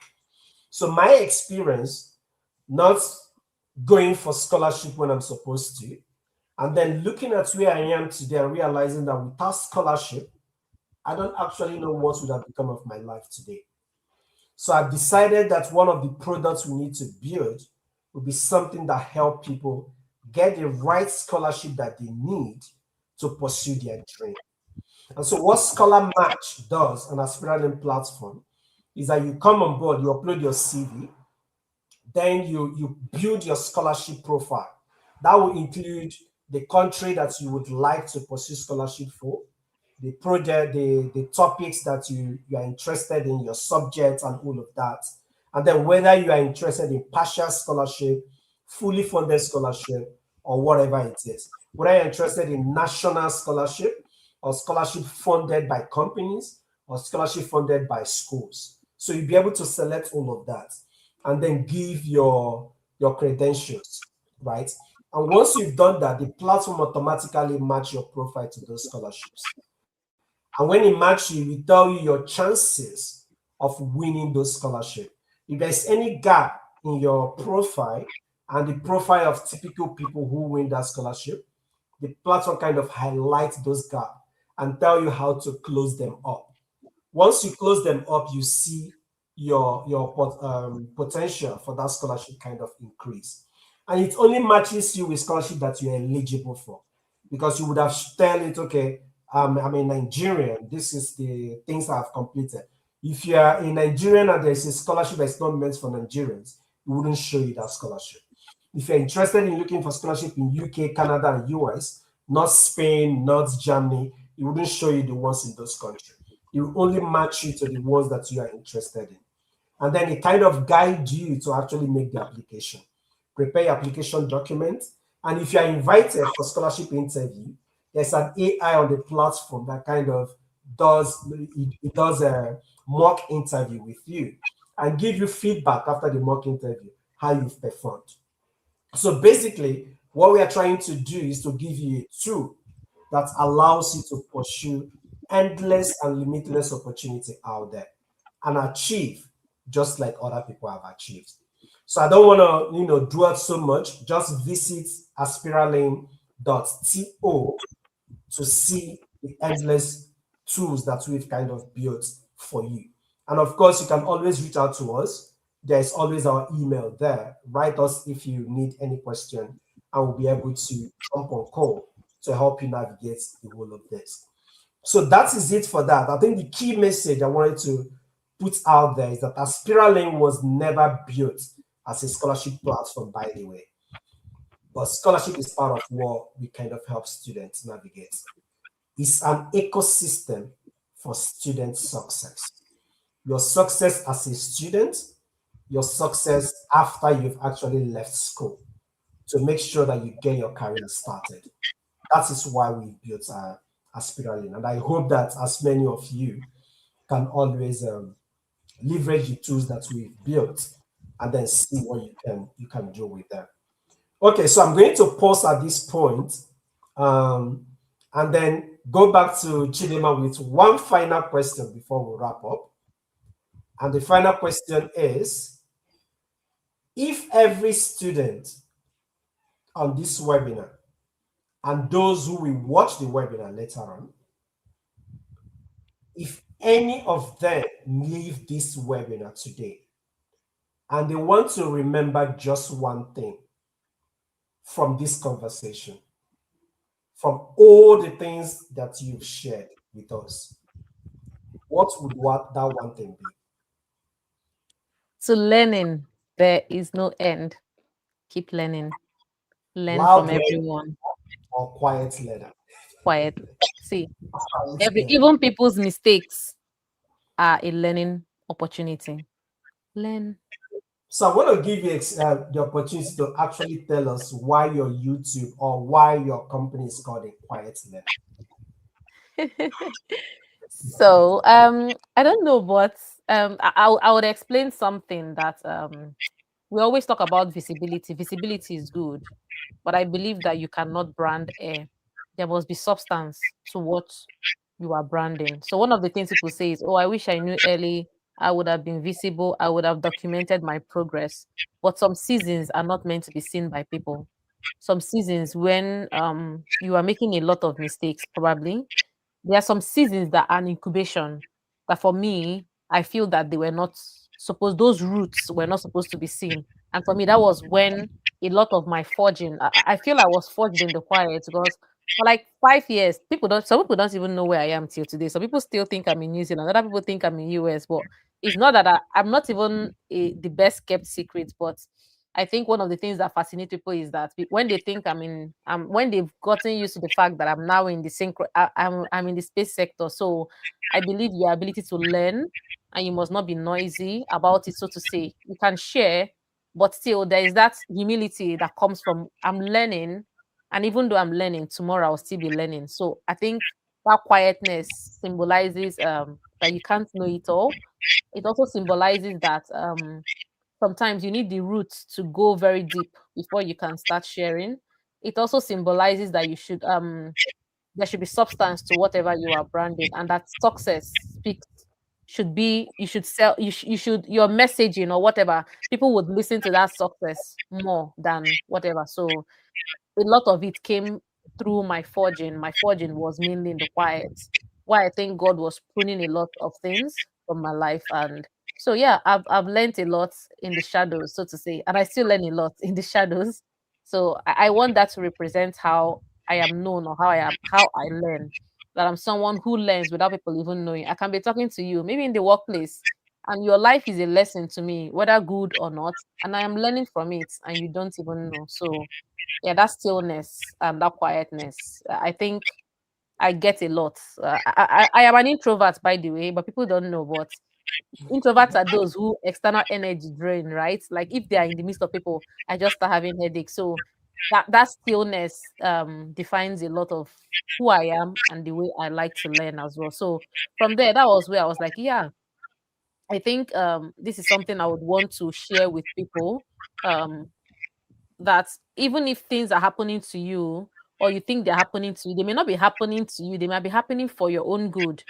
So my experience, not going for scholarship when I'm supposed to, and then looking at where I am today and realizing that without scholarship, I don't actually know what would have become of my life today. So I've decided that one of the products we need to build will be something that help people get the right scholarship that they need to pursue their dream. And so what Scholar Match does on Aspiralane platform is that you come on board, you upload your CV, then you build your scholarship profile. That will include the country that you would like to pursue scholarship for, the project, the topics that you are interested in, your subjects and all of that. And then whether you are interested in partial scholarship, fully funded scholarship, or whatever it is. Whether you're interested in national scholarship or scholarship funded by companies or scholarship funded by schools. So you'll be able to select all of that and then give your credentials, right? And once you've done that, the platform automatically match your profile to those scholarships. And when it matches you, we tell you your chances of winning those scholarships. If there's any gap in your profile and the profile of typical people who win that scholarship, the platform kind of highlights those gaps and tell you how to close them up. Once you close them up, you see your potential for that scholarship kind of increase. And it only matches you with scholarship that you're eligible for, because you would have tell it, okay, I'm a Nigerian. This is the things I've completed. If you are a Nigerian and there's a scholarship that's not meant for Nigerians, it wouldn't show you that scholarship. If you're interested in looking for scholarship in UK, Canada, and US, not Spain, not Germany, it wouldn't show you the ones in those countries. It will only match you to the ones that you are interested in. And then it kind of guides you to actually make the application. Prepare your application document. And if you are invited for scholarship interview, there's an AI on the platform that kind of does a mock interview with you and give you feedback after the mock interview, how you've performed. So basically, what we are trying to do is to give you a tool that allows you to pursue endless and limitless opportunity out there and achieve just like other people have achieved. So I don't want to, dwell so much. Just visit aspiralane.to to see the endless tools that we've kind of built for you. And of course, you can always reach out to us. There's always our email there. Write us if you need any question, and we'll be able to jump on call to help you navigate the whole of this. So that is it for that. I think the key message I wanted to put out there is that Aspiralane was never built as a scholarship platform, by the way. But scholarship is part of what we kind of help students navigate. It's an ecosystem for student success. Your success as a student, your success after you've actually left school, to make sure that you get your career started. That is why we built Aspiralane. And I hope that as many of you can always leverage the tools that we've built and then see what you can do with them. Okay, so I'm going to pause at this point, um, and then go back to Chidinma with one final question before we wrap up. And the final question is, if every student on this webinar and those who will watch the webinar later on, if any of them leave this webinar today and they want to remember just one thing from this conversation, from all the things that you've shared with us, what that one thing be? To learning, there is no end. Keep learning. Learn Loud from learner everyone or quiet learner? quietly. See, Quiet every learner. even people's mistakes are a learning opportunity. Learn. So I want to give you the opportunity to actually tell us why your YouTube or why your company is called a quiet learner. So I don't know, but I would explain something that we always talk about visibility. Visibility is good, but I believe that you cannot brand air. There must be substance to what you are branding. So one of the things people say is, "Oh, I wish I knew early. I would have been visible. I would have documented my progress." But some seasons are not meant to be seen by people. Some seasons when you are making a lot of mistakes, probably there are some seasons that are an incubation that for me, I feel that they were not supposed, those roots were not supposed to be seen. And for me, that was when a lot of my forging, I feel I was forged in the quiet because for like 5 years, some people don't even know where I am till today. Some people still think I'm in New Zealand, other people think I'm in US, but it's not that I'm not even the best kept secret, but I think one of the things that fascinate people is that when they think when they've gotten used to the fact that I'm now in the I'm in the space sector. So I believe your ability to learn and you must not be noisy about it, so to say. You can share, but still there is that humility that comes from I'm learning, and even though I'm learning, tomorrow I'll still be learning. So I think that quietness symbolizes that you can't know it all. It also symbolizes that sometimes you need the roots to go very deep before you can start sharing. It also symbolizes that there should be substance to whatever you are branding, and that success speaks should be you should sell you should your messaging or whatever, people would listen to that success more than whatever. So a lot of it came through my forging. My forging was mainly in the quiet, why I think God was pruning a lot of things from my life. And so yeah, I've learned a lot in the shadows, so to say, and I still learn a lot in the shadows. So I want that to represent how I am known, or how I learn. That I'm someone who learns without people even knowing. I can be talking to you, maybe in the workplace, and your life is a lesson to me, whether good or not, and I am learning from it, and you don't even know. So yeah, that stillness and that quietness, I think I get a lot. I am an introvert, by the way, but people don't know. But introverts are those who external energy drain, right? Like if they are in the midst of people, I just start having headaches. So that stillness defines a lot of who I am and the way I like to learn as well. So from there, that was where I was like, yeah, I think this is something I would want to share with people. Um, that even if things are happening to you, or you think they're happening to you, they may not be happening to you, they might be happening for your own good.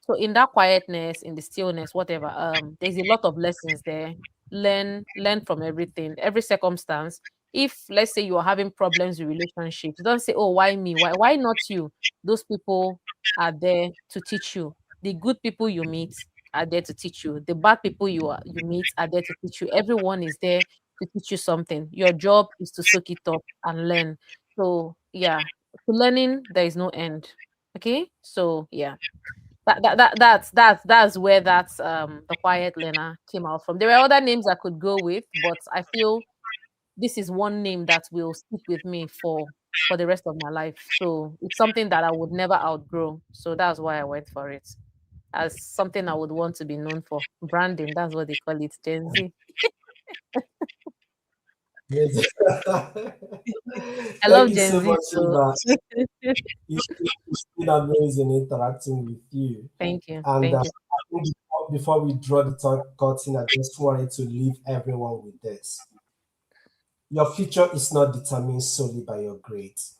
So in that quietness, in the stillness, whatever, there's a lot of lessons there. Learn from everything, every circumstance. If let's say you are having problems with relationships, don't say, oh, why me? Why not you? Those people are there to teach you. The good people you meet are there to teach you. The bad people you meet are there to teach you. Everyone is there to teach you something. Your job is to soak it up and learn. So yeah, to learning there is no end. Okay, so yeah, that's where the quiet learner came out from. There were other names I could go with, but I feel this is one name that will stick with me for the rest of my life. So it's something that I would never outgrow. So that's why I went for it, as something I would want to be known for. Branding, that's what they call it, Gen Z. Yes. I Thank love you Gen so Z. much, So Eva. It's been amazing interacting with you. thank you. And Thank you. I think before we draw the curtain, I just wanted to leave everyone with this. Your future is not determined solely by your grades.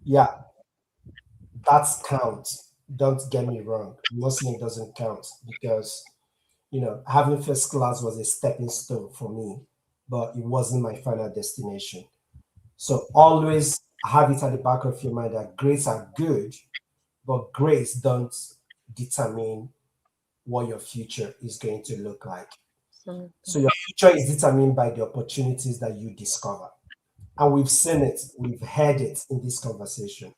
Yeah, that's count. Don't get me wrong. I'm not saying it doesn't count because having first class was a stepping stone for me, but it wasn't my final destination. So always have it at the back of your mind that grades are good, but grades don't determine what your future is going to look like. So So your future is determined by the opportunities that you discover. And we've seen it, we've heard it in this conversation.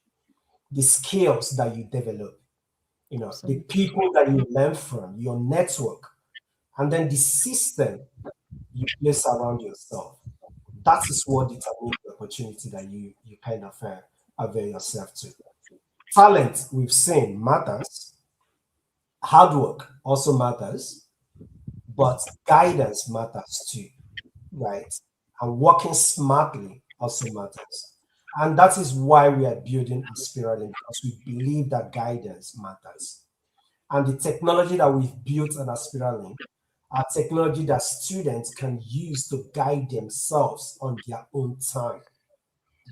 The skills that you develop, the so people that you learn from, your network, and then the system you place around yourself. That is what determines the opportunity that you kind of avail yourself to. Talent, we've seen, matters. Hard work also matters, but guidance matters too, right? And working smartly also matters. And that is why we are building Aspiralane, because we believe that guidance matters. And the technology that we've built at Aspiralane are technology that students can use to guide themselves on their own time,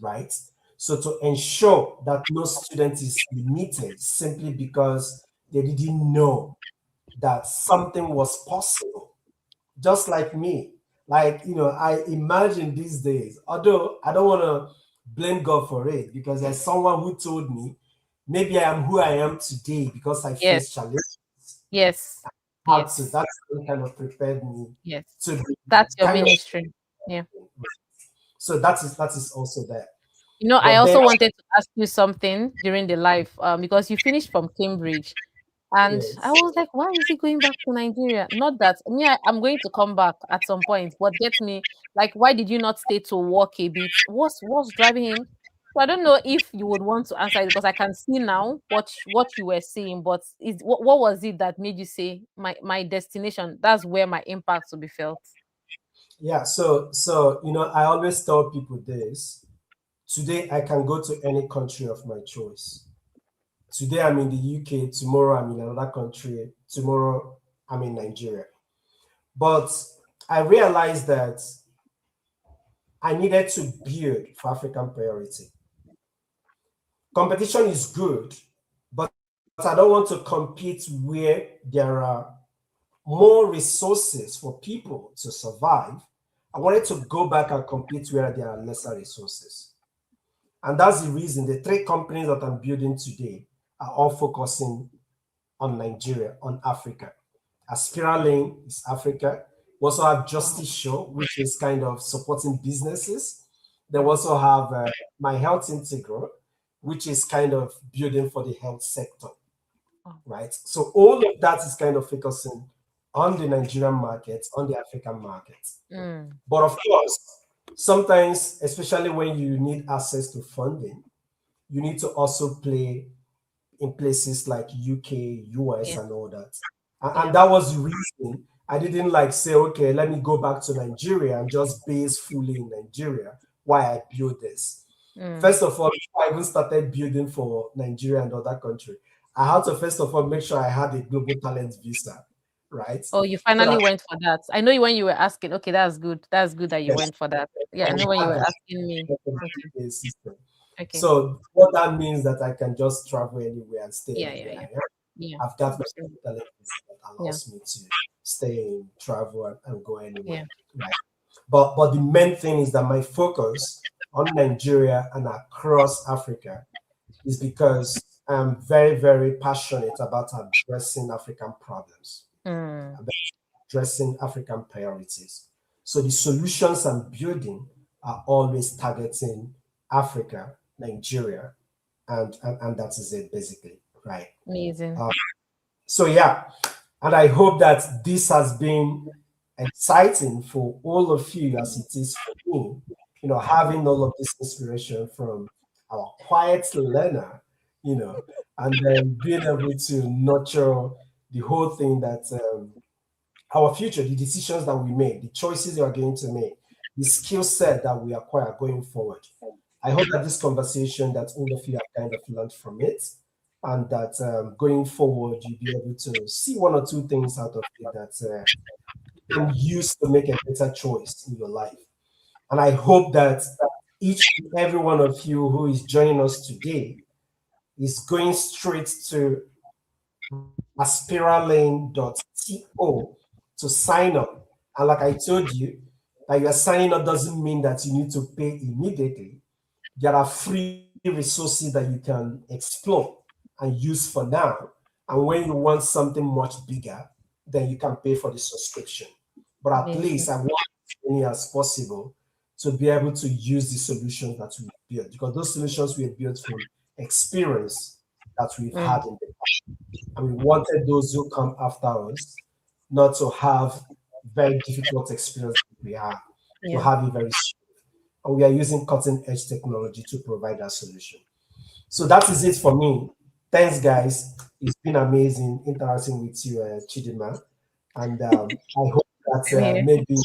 right? So to ensure that no student is limited simply because they didn't know that something was possible, just like me. Like, I imagine these days, although I don't want to blame God for it, because there's someone who told me maybe I am who I am today because I yes, faced challenges. yes, So yes, that's what kind of prepared me yes. to be That's your kind of, ministry. Yeah. so that is also there. You know, I But then also wanted to ask you something during the life, because you finished from Cambridge, and I yes. was like, why is he going back to Nigeria? Not that me, I'm going to come back at some point, but get me, like, why did you not stay to work a bit? What's driving him? So I don't know if you would want to answer it, because I can see now what you were saying, but what was it that made you say my destination? That's where my impact will be felt. Yeah, so I always tell people this. Today I can go to any country of my choice. Today I'm in the UK, tomorrow I'm in another country, tomorrow I'm in Nigeria. But I realized that I needed to build for African priority. Competition is good, but I don't want to compete where there are more resources for people to survive. I wanted to go back and compete where there are lesser resources. And that's the reason the three companies that I'm building today are all focusing on Nigeria, on Africa. Aspiralane is Africa. We also have Justice Show, which is kind of supporting businesses. Then we also have My Health Integral, which is kind of building for the health sector, right? So all of that is kind of focusing on the Nigerian market, on the African market. Mm, But of course, sometimes, especially when you need access to funding, you need to also play in places like UK, US, yeah, and all that. And yeah. that was the reason I didn't like say, okay, let me go back to Nigeria and just base fully in Nigeria why I built this. Mm, First of all, before I even started building for Nigeria and other country, I had to first of all make sure I had a global talent visa, right? Oh, you So finally that, went for that. I know you when you were asking. Okay, that's good. That's good that you yes, went for that. Yeah, I we know when you have were that asking me. Okay, system. okay. So what that means that I can just travel anywhere and stay Yeah, yeah, anywhere yeah, I am. yeah. I've got my Mm, talent that yeah, allows me to stay in, travel, and go yeah. anywhere. Right. But the main thing is that my focus on Nigeria and across Africa is because I'm very, very passionate about addressing African problems, Mm, about addressing African priorities. So the solutions I'm building are always targeting Africa, Nigeria, and that is it basically, right? amazing. Uh, so yeah, and I hope that this has been exciting for all of you as it is for me, having all of this inspiration from our quiet learner, and then being able to nurture the whole thing that our future, the decisions that we make, the choices we are going to make, the skill set that we acquire going forward. I hope that this conversation, that all of you have kind of learned from it, and that going forward, you'll be able to see one or two things out of it that you can use to make a better choice in your life. And I hope that each and every one of you who is joining us today is going straight to aspiralane.to to sign up. And like I told you, that you are signing up doesn't mean that you need to pay immediately. There are free resources that you can explore and use for now. And when you want something much bigger, then you can pay for the subscription. But at Amazing. least I want as many as possible to be able to use the solutions that we built, because those solutions we built from experience that we've Mm, had in the past. And we wanted those who come after us not to have very difficult experience we have, to yeah. have it very smooth. And we are using cutting edge technology to provide that solution. So that is it for me. Thanks, guys. It's been amazing interacting with you, Chidinma. And I hope that Same here. maybe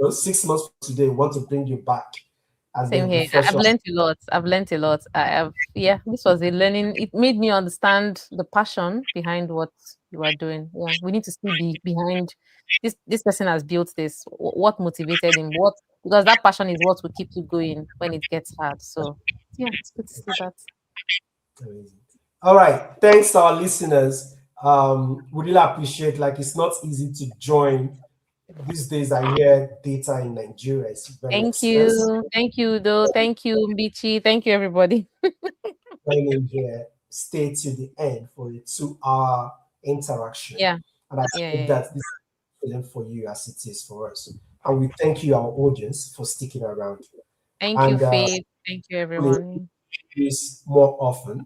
6 months from today, we want to bring you back and Same then here. refresh I've us. learned a lot. I've learned a lot. I have, yeah, this was a learning. It made me understand the passion behind what you are doing. Yeah, we need to see behind this person has built this. What motivated him? What, because that passion is what will keep you going when it gets hard. So yeah, it's good to see that. Amazing. All right. Thanks to our listeners. We really appreciate, like, it's not easy to join. These days, I hear data in Nigeria is very Thank expensive. you. Thank you, though. Thank you, Mbichi. Thank you, everybody. Join in here, stay to the end for a 2 hour interaction. Yeah. And I Yeah, hope yeah, yeah. that this is feeling for you as it is for us. And we thank you, our audience, for sticking around. Thank you, And Faith. Thank you, hopefully everyone. this more often,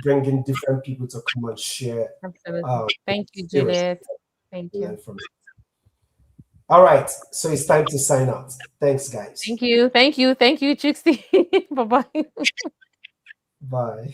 bringing different people to come and share Absolutely. Thank you, experience Juliet. Thank and you. learn from it. All right, so it's time to sign out. Thanks, guys. Thank you. Thank you. Thank you, Trixie. Bye bye. Bye.